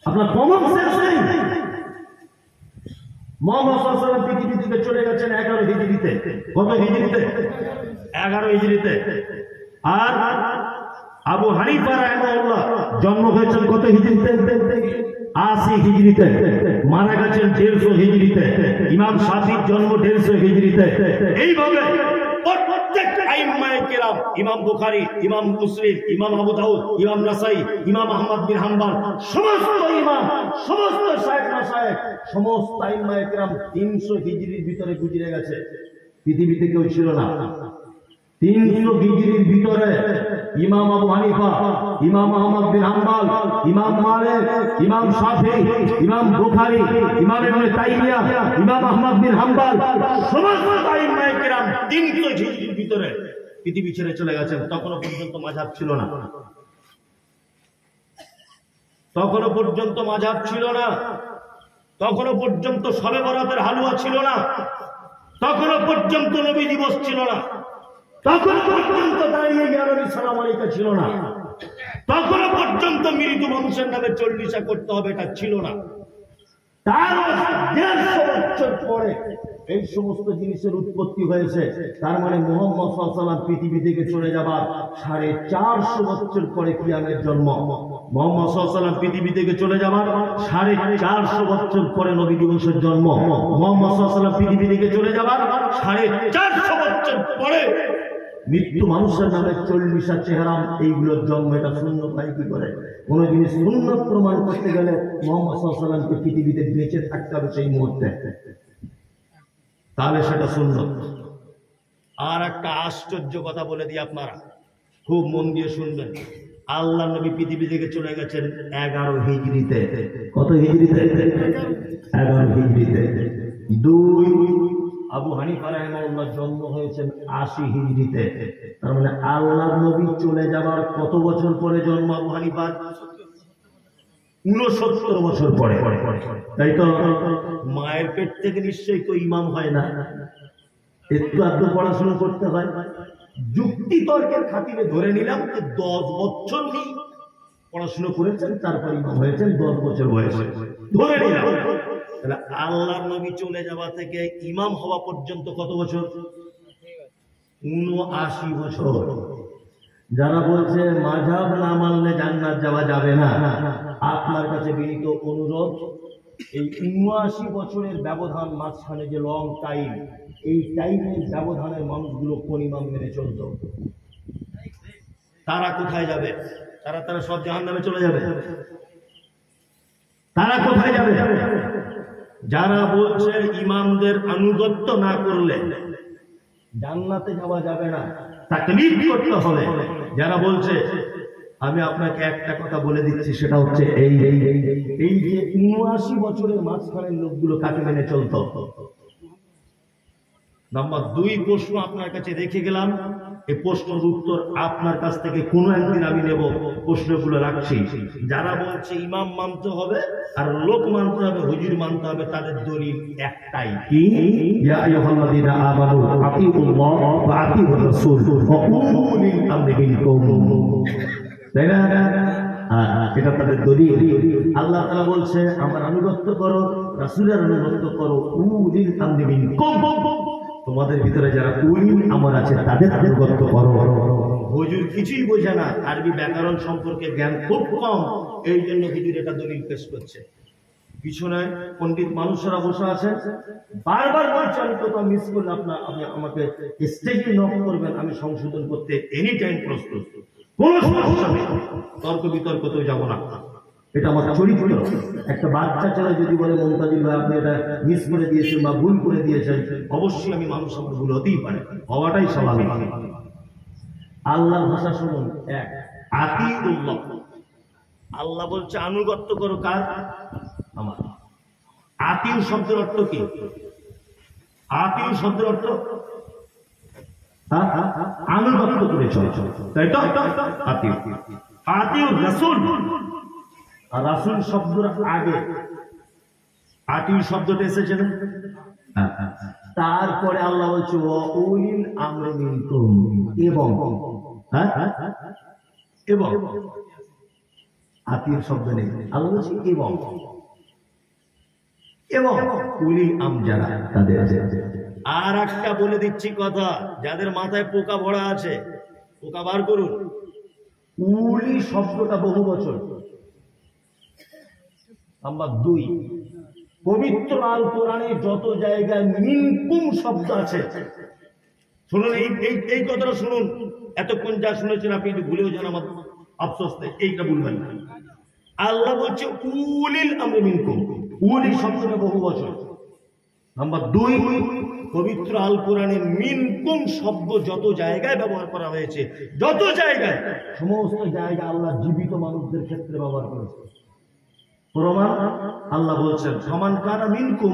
আপনার কমন সেন্স নেই। মুহাম্মদ সাল্লাল্লাহু আলাইহি ওয়াসাল্লাম পৃথিবী থেকে চলে গেছেন 11 হিজরিতে। কত হিজরিতে? 11 হিজরিতে। আর আবু হানিফা রাহিমাহুল্লাহ জন্ম হয়েছেন কত হিজরিতে? 80 হিজরিতে। মারা গেছেন 150 হিজরিতে। ইমাম শাফিঈর জন্ম 150 হিজরিতে। এইভাবে প্রত্যেক আইম্মায়ে কেরাম, ইমাম বুখারী, ইমাম মুসলিম, ইমাম আবু দাউদ, ইমাম নাসাই, ইমাম আহমদ বিন হাম্বল, সমস্ত ইমাম, সমস্ত শায়েখ মাশায়েখ, সমস্ত আইম্মায়ে কেরাম 300 হিজরির ভিতরে গুজরে গেছে। পৃথিবীতে কেউ ছিল না। 300 হিজরির ভিতরে ইমাম আবু হানিফা, ইমাম আহমদ বিন হাম্বল, ইমাম মালিক, ইমাম শাফিঈ, ইমাম বুখারী, ইমাম ইবনে তাইমিয়া, ইমাম আহমদ বিন হাম্বল, সমস্ত আইম্মায়ে কিরাম 300 হিজরির ভিতরে পৃথিবী ছেড়ে চলে গেছেন। তখনও পর্যন্ত মাযহাব ছিল না, তখনও পর্যন্ত মাযহাব ছিল না, তখনও পর্যন্ত শবে বরাতের হালুয়া ছিল না, তখনও পর্যন্ত নবী দিবস ছিল না, তখনও পর্যন্ত দাঁড়িয়ে গিয়ে নবী সালাম আলাইকা ছিল না, তখনও পর্যন্ত মৃত্যু মানুষের নামে চল্লিশা করতে হবে এটা ছিল না। তার 150 বছর পরে এই সমস্ত জিনিসের উৎপত্তি হয়েছে। তার মানে মুহাম্মদ সাল্লাল্লাহু আলাইহি ওয়াসাল্লাম পৃথিবী থেকে চলে যাবার 450 বছর পরে কিয়ামের জন্ম। মুহাম্মদ সাল্লাল্লাহু আলাইহি ওয়াসাল্লাম পৃথিবী থেকে চলে যাবার 450 বছর পরে নবী দিবসের জন্ম। মুহাম্মদ সাল্লাল্লাহু আলাইহি ওয়াসাল্লাম পৃথিবী থেকে চলে যাবার 450 বছর পরে মৃত্যু মানুষের নামে 40 চেহারা এইগুলোর জন্ম। এটা সুন্নত হয় কি করে? কোন জিনিস সুন্নত প্রমাণ করতে গেলে মুহাম্মদ সাল্লাল্লাহু আলাইহি ওয়াসাল্লামকে পৃথিবীতে বেঁচে থাকতে হবে সেই মুহূর্তে, তাহলে সেটা সুন্নত। আর একটা আশ্চর্য কথা বলে দিই, আপনারা খুব মন দিয়ে শুনবেন। আল্লাহ নবী পৃথিবী থেকে চলে গেছেন 11 হিজরিতে। কত হিজরিতে? 11 হিজরিতে। 2 আবু হানিফা রাহিমাহুল্লাহ জন্ম হয়েছেন 80 হিজরিতে। তার মানে আল্লাহ নবী চলে যাবার কত বছর পরে জন্ম আবু হানিফার? 69 বছর পরে। তাই তো মায়ের পেট থেকে নিশ্চয়ই কেউ ইমাম হয় না, একটু আধটু পড়াশোনা করতে হয়। যুক্তি তর্কের খাতিরে ধরে নিলাম যে 10 বছর নেই পড়াশোনা করেছেন, তারপর ইমাম হয়েছেন 10 বছর বয়সে, ধরে নিলাম। তাহলে আল্লাহর নবী চলে যাওয়া থেকে ইমাম হওয়া পর্যন্ত কত বছর? 79 বছর। যারা বলছে মাযহাব না মানলে জান্নাত যাওয়া যাবে না, আপনার কাছে বিনীত অনুরোধ, এই 79 বছরের ব্যবধান মাঝখানে যে লং টাইম, এই টাইমের ব্যবধানের মানুষগুলো কোন ইমাম মেনে চলত? তারা কোথায় যাবে? তারা সব জাহান্নামে চলে যাবে। তারা কোথায় যাবে? যারা বলছে ইমামদের আনুগত্য না করলে জান্নাতে যাওয়া যাবে না, তাকলিদ করতে হবে। যারা বলছে, আমি আপনাকে একটা কথা বলে দিচ্ছি, সেটা হচ্ছে এই যে 79 বছরের মাঝখানের লোকগুলো কাকে মেনে চলত? নাম্বার 2 প্রশ্ন আপনার কাছে রেখে গেলাম, এই প্রশ্নের উত্তর আপনার কাছ থেকে কোনো একদিন আমি নেব, প্রশ্নগুলো রাখছি। যারা বলছে ইমাম মানতে হবে আর লোক মানতে হবে, হুজুর মানতে হবে, তাদের দলিল একটাই, কি? ইয়া আইয়ুহাল্লাযীনা আমানু আতিউল্লাহ ওয়া আতিউর রাসূল ওয়া উলিল আমরি মিনকুম। তাই না? এটা তাদের দলিল। আল্লাহ তাআলা বলছে আমার আনুগত্য করো, রাসূলের আনুগত্য করো, উলিল আমরি মিনকুম। তোমাদের ভিতরে যারা উলিল আমর আছে তাদের আনুগত্য করো। হুজুর কিছুই বোঝে না, আরবি ব্যাকরণ সম্পর্কে জ্ঞান খুব কম, এই জন্য হুজুর এটা দলিল পেশ করছে। পিছনে পণ্ডিত মানুষরা বসে আছে, বারবার বলছে আমি কোথাও মিস করলে আপনি আমাকে স্টেজে নক করবেন, আমি সংশোধন করতে এনি টাইম প্রস্তুত, কোনো সমস্যা নেই, তর্ক বিতর্কতেও যাব না। এটা আমার চরিত্র। একটা বাচ্চা ছেলে যদি বলে মুমতাজিল ভাই আপনি এটা মিস করে দিয়েছেন বা ভুল করে দিয়েছেন, অবশ্যই আমি মানুষ, আমার ভুল হতেই পারে, হওয়াটাই স্বাভাবিক। আল্লাহর ভাষা শুনুন, এক আতিউল্লাহ। আল্লাহ বলছে আনুগত্য করো কার? আমার। আতিউ শব্দের অর্থ কি? আতিউ শব্দের অর্থ আনুগত্য করে চলে, তাই তো? আতিউ। আতিউ রাসূল, আর রাসূল শব্দের আগে আতিউ শব্দটা এসেছে না? তারপরে আল্লাহ বলছে ওয়া উলিল আমরি মিনকুম, এবং এবং আতিউ শব্দ নেই, আল্লাহ বলছে এবং উলিল আম যারা তাদের। আর একটা বলে দিচ্ছি কথা, যাদের মাথায় পোকা ভরা আছে পোকা বার করুন। উলি শব্দটা বহু বচন। নাম্বার 2, পবিত্র আল কোরআনে যত জায়গায় মিনকুম শব্দ আছে, শুনুন এই কথাটা শুনুন, এতক্ষণ যা শুনেছেন আপনি একটু ভুলেও যান, আমার আফসোস নেই, এইটা ভুলবেন না। আল্লাহ বলছে উলিল আমরি মিনকুম, উলি শব্দটা বহু বচন। নাম্বার 2, পবিত্র আল কোরআনে মিনকুম শব্দ যত জায়গায় ব্যবহার করা হয়েছে, যত জায়গায়, সমস্ত জায়গায় আল্লাহ জীবিত মানুষদের ক্ষেত্রে ব্যবহার করেছে। প্রমাণ আল্লাহ বলছেন ফামান কানা মিনকুম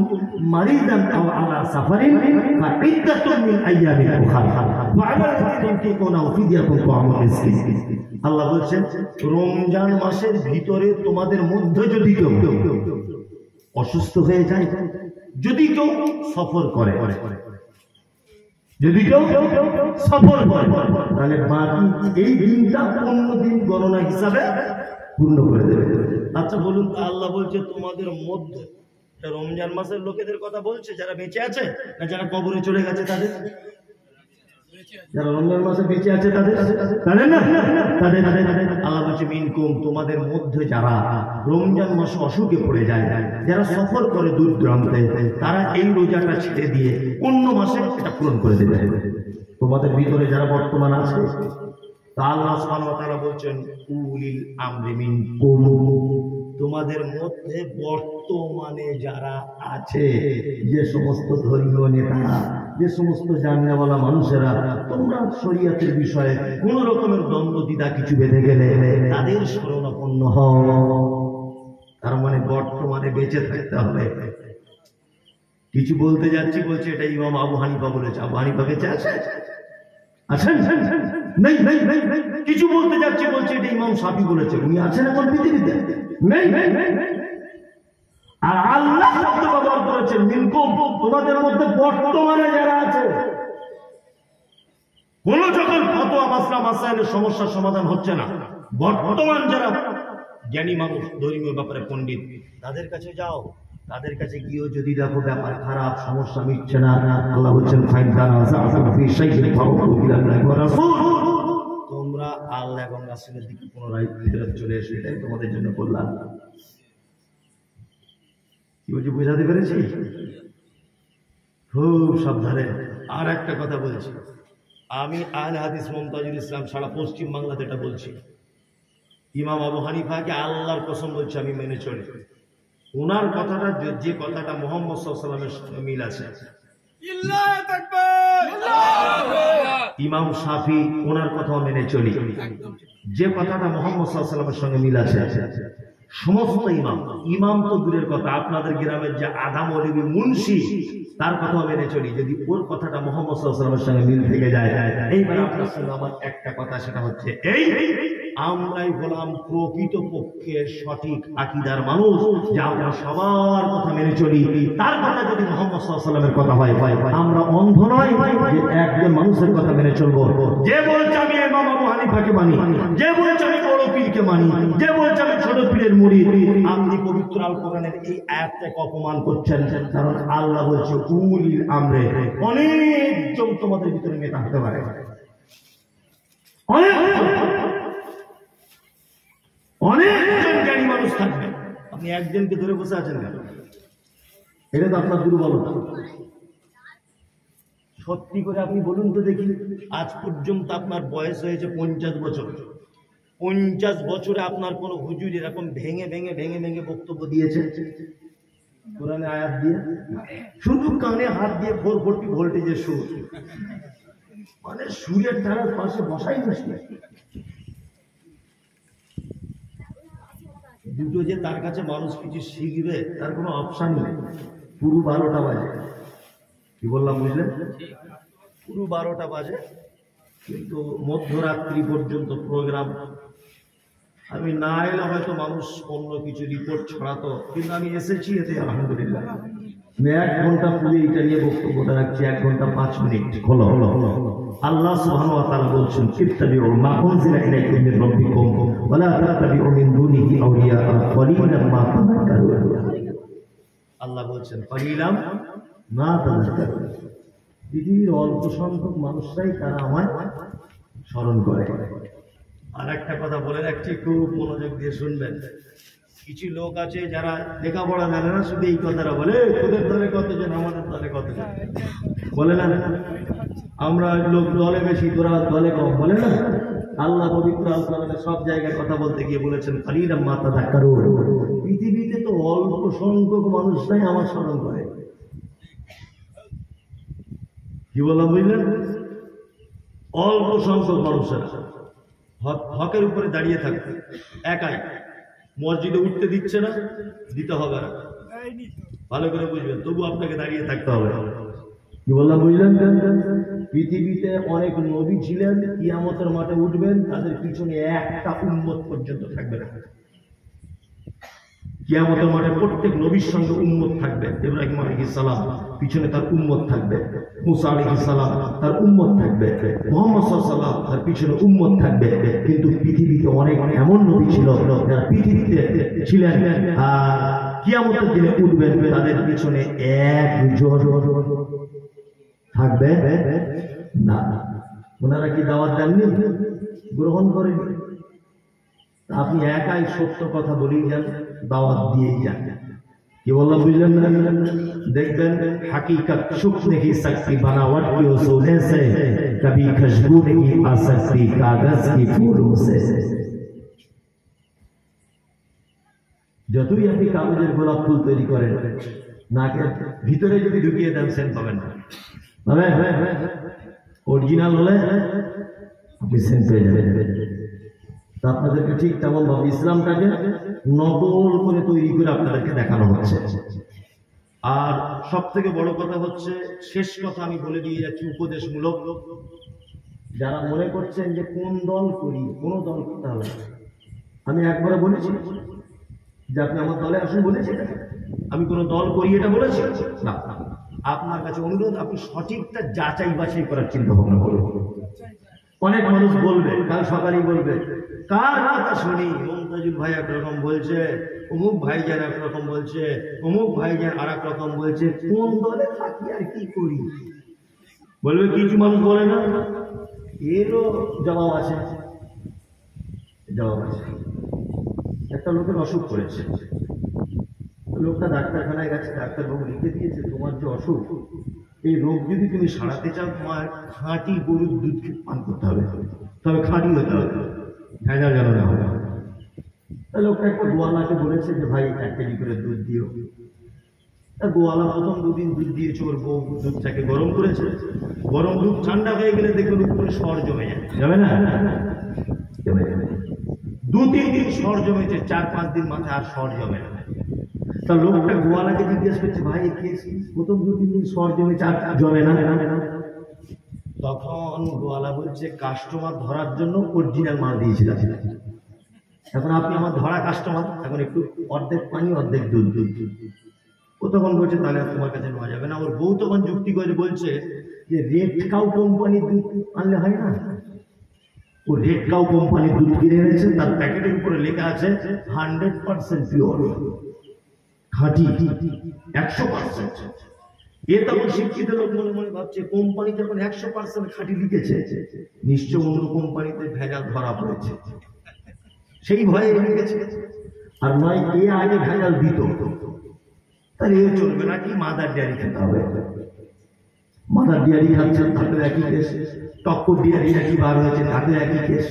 মারিদান আও আলা সাফারিন ফাইদ্দাতুম মিন আইয়ামিন উখরা ওয়া আলাল্লাযিনা ইউতিকুনা ফিদিয়াতুন তা'আমু মিসকিন। আল্লাহ বলছেন রমজান মাসের ভিতরে তোমাদের মধ্যে যদি কেউ অসুস্থ হয়ে যায়, যদি কেউ সফর করে, যদি কেউ সফর করে, তাহলে বাকি এই দিনটা অন্য দিন গণনা হিসাবে পূর্ণ করে দেবে। আচ্ছা বলুন, আল্লাহ বলছে তোমাদের মধ্যে, রমজান মাসের লোকেদের কথা বলছে যারা বেঁচে আছে না যারা কবরে চলে গেছে তাদের? যারা রমজান মাসে বেঁচে আছে তাদের না, তাদের আল্লাহ বলছে মিনকুম তোমাদের মধ্যে যারা রমজান মাসে অসুখে পড়ে যায়, যারা সফর করে দূর দূরান্তে, তারা এই রোজাটা ছেড়ে দিয়ে অন্য মাসে এটা পূরণ করে দেবে। তোমাদের ভিতরে যারা বর্তমান আছে, আল্লাহ সুবহানাহু ওয়া তাআলা বলছেন উলিল আমরি মিনকুম, তোমাদের মধ্যে বর্তমানে যারা আছে, যে সমস্ত ধর্মীয় নেতারা, যে সমস্ত জাননেওয়ালা মানুষেরা, তোমরা শরীয়তের বিষয়ে কোন রকমের দ্বন্দ্ব দ্বিধা কিছু বেঁধে গেলে তাদের শরণাপন্ন হও। তার মানে বর্তমানে বেঁচে থাকতে হবে। কিছু বলতে যাচ্ছি, বলছে এটা ইমাম আবু হানিফা বলেছে। আবু হানিফা বেঁচে আছে? আছেন? নেই। কিছু বলতে যাচ্ছি, বলছে এটা ইমাম শাফি বলেছে। উনি আছেন এখন পৃথিবীতে? নেই। আর আল্লাহ শব্দ ব্যবহার করেছেন মিনকুম, তোমাদের মধ্যে বর্তমানে যারা আছে। কোন যখন ফতোয়া মাসলা মাসাইলের সমস্যার সমাধান হচ্ছে না, বর্তমান যারা জ্ঞানী মানুষ, ধর্মীয় ব্যাপারে পণ্ডিত, তাদের কাছে যাও। তাদের কাছে গিয়েও যদি দেখো ব্যাপার খারাপ, সমস্যা মিটছে না, আল্লাহ বলছেন তোমরা আল্লাহ এবং রাসূলের দিকে পুনরায় ফিরে চলে এসো, এটাই তোমাদের জন্য কল্যাণ। কি বলছি বোঝাতে পেরেছি? খুব সাবধানে। আর একটা কথা বলছি, আমি আহলে হাদিস মুমতাজুল ইসলাম সারা পশ্চিম বাংলাতে এটা বলছি, ইমাম আবু হানিফাকে আল্লাহর কসম বলছি আমি মেনে চলি। ওনার কথাটা, যে কথাটা মুহাম্মদ সাল্লাল্লাহু আলাইহি ওয়াসাল্লামের সঙ্গে মিল আছে, ইমাম শাফি ওনার কথাও মেনে চলি। যে কথাটা মুহাম্মদ সাল্লাল্লাহু আলাইহি ওয়াসাল্লামের সঙ্গে মিল আছে, সমস্ত ইমাম তো দূরের কথা, আপনাদের গ্রামের যে আধা মৌলবী মুন্সি, তার কথাও মেনে চলি, যদি ওর কথাটা মুহাম্মদ সাল্লাল্লাহু আলাইহি ওয়াসাল্লামের সঙ্গে মিল থেকে যায়। এইবার আপনার সঙ্গে আমার একটা কথা, সেটা হচ্ছে এই, আমরাই হলাম প্রকৃত পক্ষে সঠিক আকীদার মানুষ, যে আমরা সবার কথা মেনে চলি। তার কথা যদি মুহাম্মদ সাল্লাল্লাহু আলাইহি ওয়াসাল্লামের কথা হয়, আমরা অন্ধ নয় যে একজন মানুষের কথা মেনে চলবো। যে বলছে আমি ইমাম আবু হানিফাকে মানি, যে বলছে আমি বড় পীরকে মানি, যে বলছে আমি ছোট পীরের মুরিদ, আপনি পবিত্র আল কোরআনের এই আয়াতটাকে অপমান করছেন। কারণ আল্লাহ বলছে উলিল আমরে, অনেকজন তোমাদের ভিতরে নেতা হতে পারে, অনেকজন জ্ঞানী মানুষ থাকবে। আপনি একজনকে ধরে বসে আছেন কেন? এটা তো আপনার দুর্বলতা। সত্যি করে আপনি বলুন তো দেখি, আজ পর্যন্ত আপনার বয়স হয়েছে 50 বছর, 50 বছরে আপনার কোন হুজুর এরকম ভেঙে বক্তব্য দিয়েছে কোরআনে আয়াত দিয়ে? শুধু কানে হাত দিয়ে 440 ভোল্টেজের সুর, মানে সুরের ধারার পাশে বসাই বসে দুটো, যে তার কাছে মানুষ কিছু শিখবে তার কোনো অপশন নেই। পুরো 12টা বাজে, কি বললাম বুঝলেন? পুরো 12টা বাজে, কিন্তু মধ্যরাত্রি পর্যন্ত প্রোগ্রাম। আমি না এলে হয়তো মানুষ অন্য কিছু রিপোর্ট ছড়াতো, কিন্তু আমি এসেছি এতে আলহামদুলিল্লাহ। আমি 1 ঘন্টা পুরো এটা নিয়ে বক্তব্যটা রাখছি, 1 ঘন্টা 5 মিনিট। হলো আল্লাহ সুবহানাহু ওয়া তাআলা বলছেন ইত্তাবিউ মা উনজিলা ইলাইকুম মির রাব্বিকুম ওয়া লা তাত্তাবিউ মিন দুনিহি আউলিয়া ক্বালিলাম মা তাযাক্কারুন। আল্লাহ বলছেন ক্বালিলাম মা তাযাক্কারুন, পৃথিবীর অল্প সংখ্যক মানুষরাই তারা আমায় স্মরণ করে। আর একটা কথা বলে রাখছি, খুব মনোযোগ দিয়ে শুনবেন। কিছু লোক আছে যারা লেখাপড়া জানে না, শুধু এই কথাটা বলে তোদের দলে কতজন, আমাদের দলে কতজন, বলে না আমরা লোক দলে বেশি, তোরা দলে কম, বলে না? আল্লাহ পবিত্র আল কোরআনে সব জায়গায় কথা বলতে গিয়ে বলেছেন ক্বালিলাম মা তাযাক্কারুন, পৃথিবীতে তো অল্প সংখ্যক মানুষরাই আমার স্মরণ করে। কি বললাম বুঝলেন? অল্প সংখ্যক মানুষের হকের উপরে দাঁড়িয়ে থাকবে, একাই মসজিদে উঠতে দিচ্ছে না, দিতে হবে না, ভালো করে বুঝবেন, তবু আপনাকে দাঁড়িয়ে থাকতে হবে। কি বললাম বুঝলেন? পৃথিবীতে অনেক নবী ছিলেন, কিয়ামতের মাঠে উঠবেন, তাদের পিছনে একটা উম্মত পর্যন্ত থাকবে না। কিয়ামতের মাঠে প্রত্যেক নবীর সঙ্গে উম্মত থাকবে। ইব্রাহিম আলাইহিস সালাম পিছনে তার উম্মত থাকবে, মুসা আলাইহিস সালাম তার উম্মত থাকবে, মুহাম্মদ সাল্লাল্লাহু আলাইহি ওয়াসাল্লাম তার পিছনে উম্মত থাকবে। কিন্তু পৃথিবীতে অনেক এমন নবী ছিল যারা পৃথিবীতে ছিলেন আর কিয়ামতের দিনে উঠবেন, তাদের পিছনে একজন থাকবে না। ওনারা কি দাওয়াত দেননি? গ্রহণ করেনি। আপনি একাই সত্য কথা বলেই যান, দাওয়াত দিয়েই যান। কি বললাম বুঝলেন না? দেখবেন हकीकत छुप नहीं सकती बनावट की उसूलों से, कभी खुशबू नहीं आ सकती कागज की फूलों से। যতই আপনি কাগজের গোলাপ ফুল তৈরি করেন, নাকের ভিতরে যদি ঢুকিয়ে দেন সেন্ট পাবেন না। অরিজিনাল হলে আপনি সেন্ট পেয়ে যাবেন। আপনাদেরকে ঠিক তেমন ভাবে ইসলামটাকে নকল করে তৈরি করে আপনাদেরকে দেখানো হচ্ছে। আর সব থেকে বড় কথা হচ্ছে, শেষ কথা আমি বলে দিয়ে যাচ্ছি উপদেশমূলক, যারা মনে করছেন যে কোন দল করি, কোন দল করতে হবে, আমি একবারে বলেছি যে আপনি আমার দলে আসুন বলেছি, আমি কোন দল করি এটা বলেছি না। আপনার কাছে অনুরোধ, আপনি সঠিকটা যাচাই বাছাই করার চিন্তা ভাবনা করুন। অনেক মানুষ বলবে, কাল সকালেই বলবে, কার কথা শুনি, মমতাজুল ভাই একরকম বলছে, অমুক ভাইজান একরকম বলছে, অমুক ভাইজান আর এক রকম বলছে, কোন দলে থাকি আর কি করি? বলবে কিছু মানুষ বলে না, এরও জবাব আছে। জবাব আছে। একটা লোকের অসুখ করেছে, লোকটা ডাক্তারখানায় গেছে, ডাক্তারবাবু লিখে দিয়েছে তোমার যে অসুখ, এই রোগ যদি তুমি সারাতে চাও, তোমার খাঁটি গরুর দুধ পান করতে হবে, তবে খাঁটি হতে হবে, ভেজাল যেন না হবে। লোকটা একটা গোয়ালাকে বলেছে যে ভাই 1 কেজি করে দুধ দিও। গোয়ালা প্রথম 2 দিন দুধ দিয়েছে, ওর বউ দুধটাকে গরম করেছে, গরম দুধ ঠান্ডা হয়ে গেলে দেখবেন উপরে সর জমে যাবে না? 2-3 দিন সর জমেছে, 4-5 দিন মাথায় আর সর জমে না। তা লোকটা গোয়ালাকে জিজ্ঞেস করছে, ভাই প্রথম 2-3 দিন সর জমেছে আর জমে না? তখন গোয়ালা বলছে, কাস্টমার ধরার জন্য অরিজিনাল মাল দিয়েছিলাম, এখন আপনি আমার ধরা কাস্টমার, এখন একটু অর্ধেক পানি অর্ধেক দুধ। ও তখন বলছে তাহলে তোমার কাছে নেওয়া যাবে না। ওর বউ তখন যুক্তি করে বলছে যে রেড কাউ কোম্পানির দুধ আনলে হয় না? ও রেড কাউ কোম্পানির দুধ কিনে এনেছে, তার প্যাকেটের উপরে লেখা আছে 100% পিওর, খাঁটি, 100%। এ তখন শিক্ষিত লোক মনে মনে ভাবছে, কোম্পানি যখন 100% খাঁটি লিখেছে, নিশ্চয় অন্য কোম্পানিতে ভেজাল ধরা পড়েছে, সেই ভয়ে লিখেছে। আর নয় এ আগে ভেজাল দিত, তাহলে এ চলবে না, কি মাদার ডেয়ারি খেতে হবে। মাদার ডেয়ারি খাচ্ছে, তাতেও একই কেস। টক্কর ডেয়ারি নাকি বার হয়েছে, তাতেও একই কেস।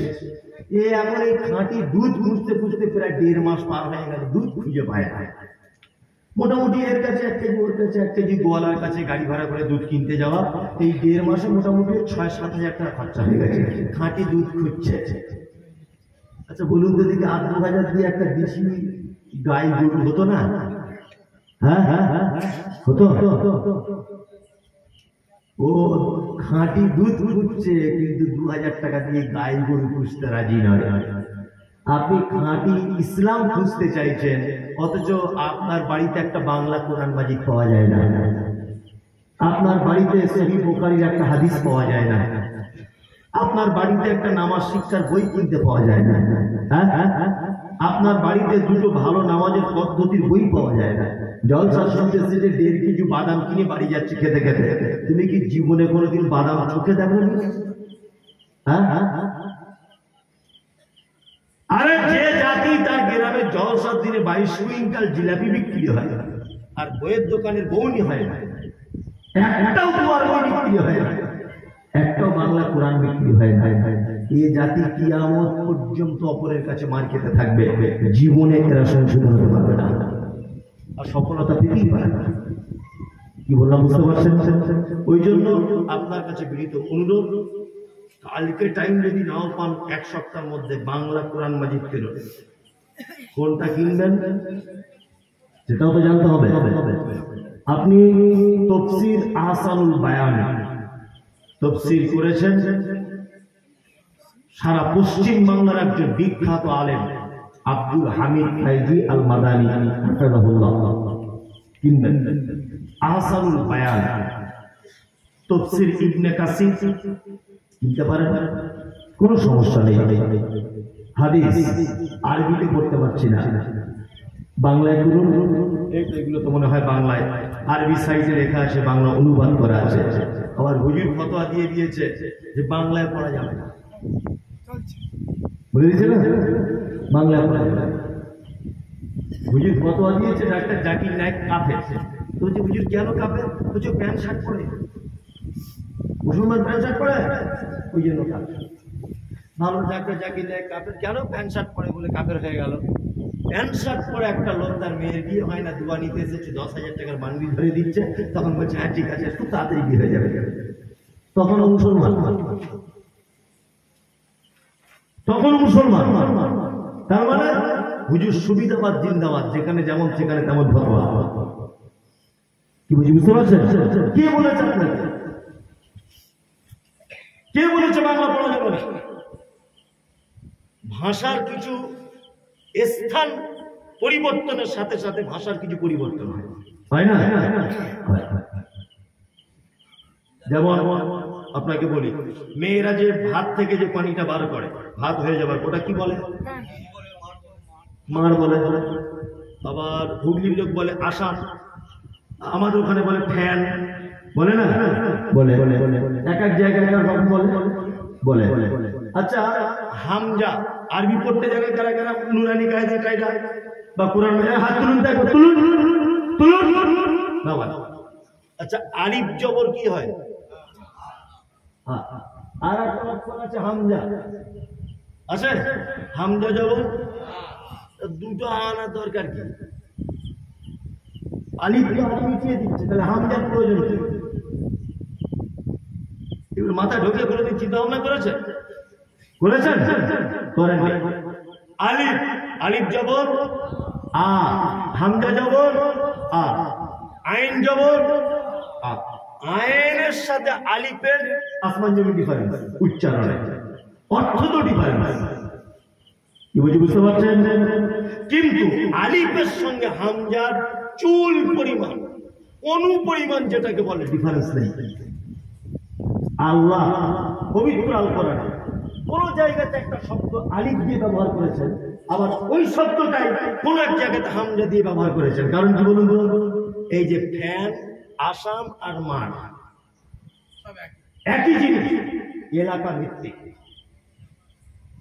এ এখন এই খাঁটি দুধ খুঁজতে খুঁজতে প্রায় 1.5 মাস পার হয়ে গেল, দুধ খুঁজে পায় না। মোটামুটি এর কাছে 1 কেজি, ওর কাছে 1 কেজি, গোয়ালার কাছে গাড়ি ভাড়া করে দুধ কিনতে যাওয়া, এই 1.5 মাসে মোটামুটি 6-7 হাজার টাকা খরচা হয়ে গেছে, খাঁটি দুধ খুঁজছে। আচ্ছা বলুন তো দেখি, 8-9 হাজার দিয়ে একটা দেশি গাই গরু হতো না? হ্যাঁ হতো। ও খাঁটি দুধ খুঁজছে, কিন্তু 2000 টাকা দিয়ে গাই গরু খুঁজতে রাজি নয়। আপনি খাঁটি ইসলাম খুঁজতে চাইছেন, অথচ আপনার বাড়িতে একটা বাংলা কোরআন মাজিদ পাওয়া যায় না, আপনার বাড়িতে সহিহ বুখারীর একটা হাদিস পাওয়া যায় না, আপনার বাড়িতে একটা নামাজ শিক্ষার বই কিনতে পাওয়া যায় না, আপনার বাড়িতে 2টো ভালো নামাজের পদ্ধতির বই পাওয়া যায় না। জলসার সঙ্গে সেটে 1.5 কেজি বাদাম কিনে বাড়ি যাচ্ছে খেতে খেতে, তুমি কি জীবনে কোনোদিন বাদাম চোখে দেখো? আরে যে জাতি তার গ্রামে জলসার দিনে 22 কুইন্টাল জিলাপি বিক্রি হয়, আর বইয়ের দোকানের বউনি হয় না, একটাও কুয়ার বই বিক্রি হয় না, একটাও বাংলা কোরআন বিক্রি হয় না। এই জাতি কিয়ামত পর্যন্ত অপরের কাছে মার খেতে থাকবে, জীবনে এরা সংশোধন হতে পারবে না, আর সফলতা পেতেই পারে না। কি বললাম বুঝতে পারছেন? ওই জন্য আপনার কাছে বিনীত অনুরোধ, কালকে টাইম যদি নাও পান, এক সপ্তাহের মধ্যে বাংলা কোরআন মাজিদ কেনো, কোনটা কিনবেন সেটাও তো জানতে হবে। আপনি তফসির আহসানুল বায়ান তফসির করেছেন, সারা পশ্চিম বাংলার একজন বিখ্যাত আলেম আব্দুল হামিদ ফাইজি আল মাদানী হাফিজাহুল্লাহ, কিনবেন। আহসানুল বায়ান তফসির ইবনে কাসির কিনতে পারেন, কোনো সমস্যা নেই। হাদিস আরবিতে পড়তে পারছি না, বাংলায় করুন। এগুলো তো মনে হয় বাংলায়, আরবি সাইডে লেখা আছে, বাংলা অনুবাদ করা আছে। আবার হুজুর ফতোয়া দিয়ে দিয়েছে যে বাংলায় পড়া যাবে না, বলে দিয়েছে না, বাংলায় পড়া যাবে না। হুজুর ফতোয়া দিয়েছে ডাক্তার জাকির নায়েক কাফের। তো হুজুর কেন কাফের? হুজুর প্যান্ট শার্ট পরে, মুসলমান প্যান্ট শার্ট পরে, ওই জন্য কাফের। ভালো ডাক্তার জাকির নায়েক কাফের, কেন প্যান্ট শার্ট পরে বলে কাফের হয়ে গেল? প্যান্ট শার্ট পরে একটা লোক, তার মেয়ের বিয়ে হয় না, দোয়া নিতে এসেছে, 10,000 টাকার বান্ডি ধরে দিচ্ছে, তখন বলছে হ্যাঁ ঠিক আছে, খুব তাড়াতাড়ি বিয়ে হয়ে যাবে, তখন মুসলমান, তখন মুসলমান। তার মানে হুজুর সুবিধাবাদ জিন্দাবাদ, যেখানে যেমন সেখানে তেমন ফতোয়া। কি বুঝতে পারছেন? কে বলেছে আপনাকে? কে বলেছে বাংলা পড়া যাবে না? ভাষার কিছু স্থান পরিবর্তনের সাথে সাথে ভাষার কিছু পরিবর্তন হয় না? যেমন আপনাকে বলি, মেয়েরা যে ভাত থেকে যে পানিটা বার করে, ভাত হয়ে যাবার, ওটা কি বলে? মার বলে। আবার হুগলির লোক বলে আসাম, আমাদের ওখানে বলে ফ্যান, বলে না? বলে। এক এক জায়গায় এক এক রকম বলে। আচ্ছা, হামজা আরবি পড়তে যাবে কারা কারা? নুরানি কায়দা কায়দা বা কোরআন হাত তুলুন, দেখো তুলুন বাবা। আচ্ছা, আলিফ জবর কি হয়? আর একটা অক্ষর আছে হামজা, আছে হামজা জবর, দুটো আনা দরকার কি? আলিফ মিটিয়ে দিচ্ছে, তাহলে হামজার প্রয়োজন কি? এগুলো মাথায় ঢোকে কোনোদিন চিন্তা ভাবনা করেছেন? করেন। আলিফ জবর আ, হামজা জবর আ, আইন জবর আ। আইনের সাথে আলিফের আসমান জমির ডিফারেন্স, উচ্চারণে, অর্থ তো ডিফারেন্স। কি বুঝতে পারছেন? কিন্তু আলিফের সঙ্গে হামজার চুল পরিমাণ, অনু পরিমাণ যেটাকে বলে, ডিফারেন্স নেই। আল্লাহ পবিত্র আল কোরআনে কোন জায়গাতে একটা শব্দ আলিফ দিয়ে ব্যবহার করেছেন, আবার ওই শব্দটাই কোন এক জায়গাতে হামজা দিয়ে ব্যবহার করেছেন। কারণ কি বলুন? এই যে ফ্যান, আসাম আর মাঠ একই জিনিস, এলাকা ভিত্তিক।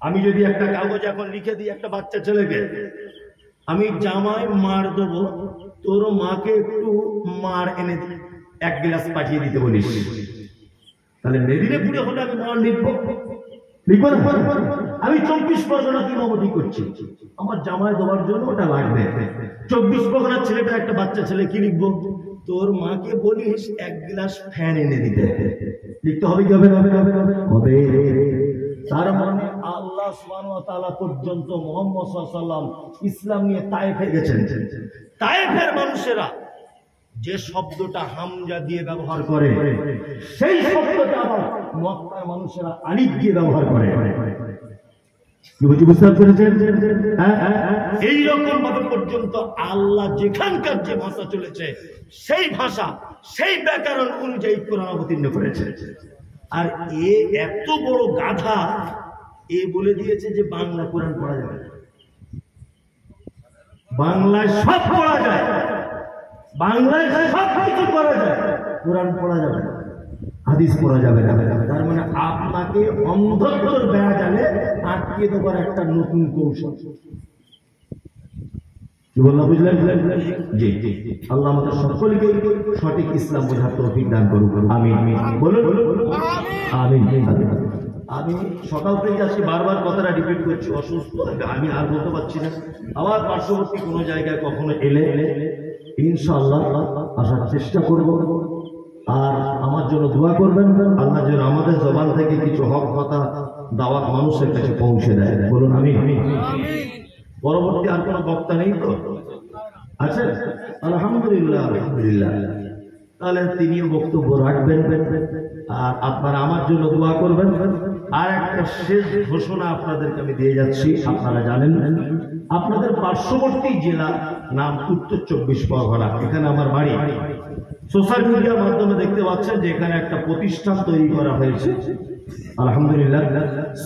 আমি যদি একটা কাগজ এখন লিখে দিই একটা বাচ্চা ছেলেকে, আমি জামায় মার দেবো, তোর মাকে একটু মার এনে 1 গ্লাস পাঠিয়ে দিতে বলিস, তাহলে মেদিনীপুরে হলে আমি মার লিখবো না? আমি 24 পরগনা ইমামতি করছি, আমার জামায় দেওয়ার জন্য ওটা লাগবে। 24 পরগনার ছেলেটা, একটা বাচ্চা ছেলে, কি লিখবো? তোর মাকে বলিস 1 গ্লাস ফ্যান এনে দিতে। লিখতে হবে কি হবে? হবে। তার মানে আল্লাহ সুবহানাহু ওয়া তাআলা পর্যন্ত মুহাম্মদ সাল্লাল্লাহু আলাইহি ওয়াসাল্লাম ইসলাম নিয়ে তায়েফে গেছেন। তায়েফের মানুষেরা যে শব্দটা হামজা দিয়ে ব্যবহার করে, সেই শব্দটা আবার মক্কার মানুষেরা আলিফ দিয়ে ব্যবহার করে। বুঝতে পেরেছেন? এইরকম ভাবে পর্যন্ত আল্লাহ যেখানকার যে ভাষা চলেছে, সেই ভাষা, সেই ব্যাকরণ অনুযায়ী কোরআন অবতীর্ণ করেছে। আর এত বড় গাধা, বলে দিয়েছে যে বাংলা কোরআন পড়া যাবে না। বাংলায় সব পড়া যায়, বাংলায় সব কিছু পড়া যায়, কোরআন পড়া যাবে না, হাদিস পড়া যাবে না। তার মানে আপনাকে অন্ধত্বর বেড়া জালে আটকিয়ে দেবার একটা নতুন কৌশল। কি বললাম? বুঝলেন? জি। আল্লাহ আমাদের সকলকে সঠিক ইসলাম বোঝার তৌফিক দান করুন। আমিন। বলুন আমিন। আমি সকাল থেকে আজকে বারবার কথাটা রিপিট করছি, অসুস্থ, আমি আর বলতে পারছি না। আমার পার্শ্ববর্তী কোনো জায়গায় কখনো এলে ইনশাআল্লাহ আসার চেষ্টা করব। আর আমার জন্য দোয়া করবেন, আল্লাহ যেন আমাদের জবান থেকে কিছু হক কথা দাওয়াত মানুষের কাছে পৌঁছে দেয়। বলুন আমিন। পরবর্তী আর কোনো বক্তা নেই তো? আচ্ছা, আলহামদুলিল্লাহ আলহামদুলিল্লাহ। তাহলে তিনিও বক্তব্য রাখবেন আর আপনারা আমার জন্য দোয়া করবেন। আর একটা শেষ ঘোষণা আপনাদেরকে আমি দিয়ে যাচ্ছি। আপনারা জানেন আপনাদের পার্শ্ববর্তী জেলা নাম উত্তর 24 পরগনা, এখানে আমার বাড়ি। সোশ্যাল মিডিয়ার মাধ্যমে দেখতে পাচ্ছেন যে এখানে একটা প্রতিষ্ঠান তৈরি করা হয়েছে। আলহামদুলিল্লাহ,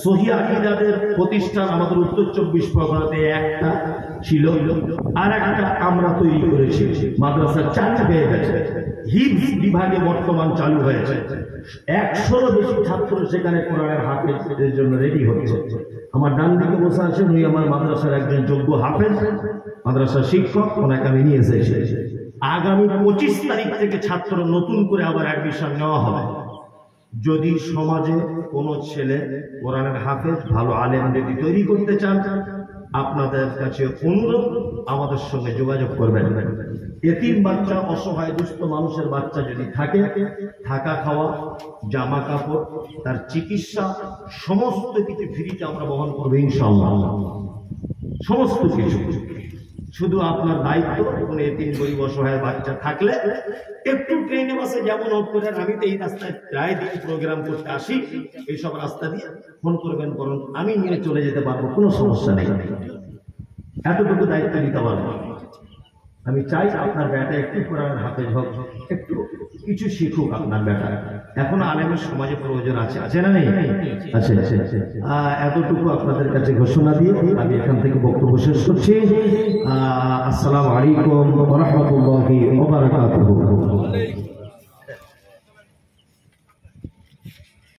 সহি আকীদাদের প্রতিষ্ঠান আমাদের উত্তর 24 পরগনাতে একটা ছিল, আর একটা আমরা তৈরি করেছি। মাদ্রাসা চালু হয়ে গেছে, হিফজ বিভাগে বর্তমান চালু হয়েছে। 100-এরও বেশি ছাত্র সেখানে কোরআনের হাফেজের জন্য রেডি হচ্ছে। আমার ডান দিকে বসে আছেন, উনি আমার মাদ্রাসার একজন যোগ্য হাফেজ, মাদ্রাসার শিক্ষক, ওনাকে আমি নিয়ে এসেছি। আগামী 25 তারিখ থেকে ছাত্র নতুন করে আবার অ্যাডমিশন নেওয়া হবে। যদি সমাজে কোনো ছেলে কোরআনের হাফেজ ভালো আলেম যদি তৈরি করতে চান, আপনাদের কাছে অনুরোধ আমাদের সঙ্গে যোগাযোগ করবেন। এতিম বাচ্চা, অসহায় দুস্থ মানুষের বাচ্চা যদি থাকে, থাকা খাওয়া, জামা কাপড়, তার চিকিৎসা সমস্ত কিছু ফ্রিতে আমরা বহন করবো ইনশাআল্লাহ। সমস্ত কিছু, শুধু আপনার দায়িত্ব কোনো এতিম গরিব অসহায় বাচ্চা থাকলে একটু ট্রেনে বাসে যেমন হোক করে, আমি তো এই রাস্তায় প্রায় দিন প্রোগ্রাম করতে আসি, এইসব রাস্তা দিয়ে ফোন করবেন, বরং আমি নিয়ে চলে যেতে পারবো, কোনো সমস্যা নেই। এতটুকু দায়িত্ব নিতে পারবো। আমি চাই আপনার বেটা একটু কোরআনের হাফেজ হোক, একটু কিছু শিখুক আপনার বেটা। এখন আলেমের সমাজে প্রয়োজন আছে, আছে না নেই? আছে। এতটুকু আপনাদের কাছে ঘোষণা দিয়ে আমি এখান থেকে বক্তব্য শেষ করছি। আসসালামু আলাইকুম ওয়া রাহমাতুল্লাহি ওয়া বারাকাতুহু।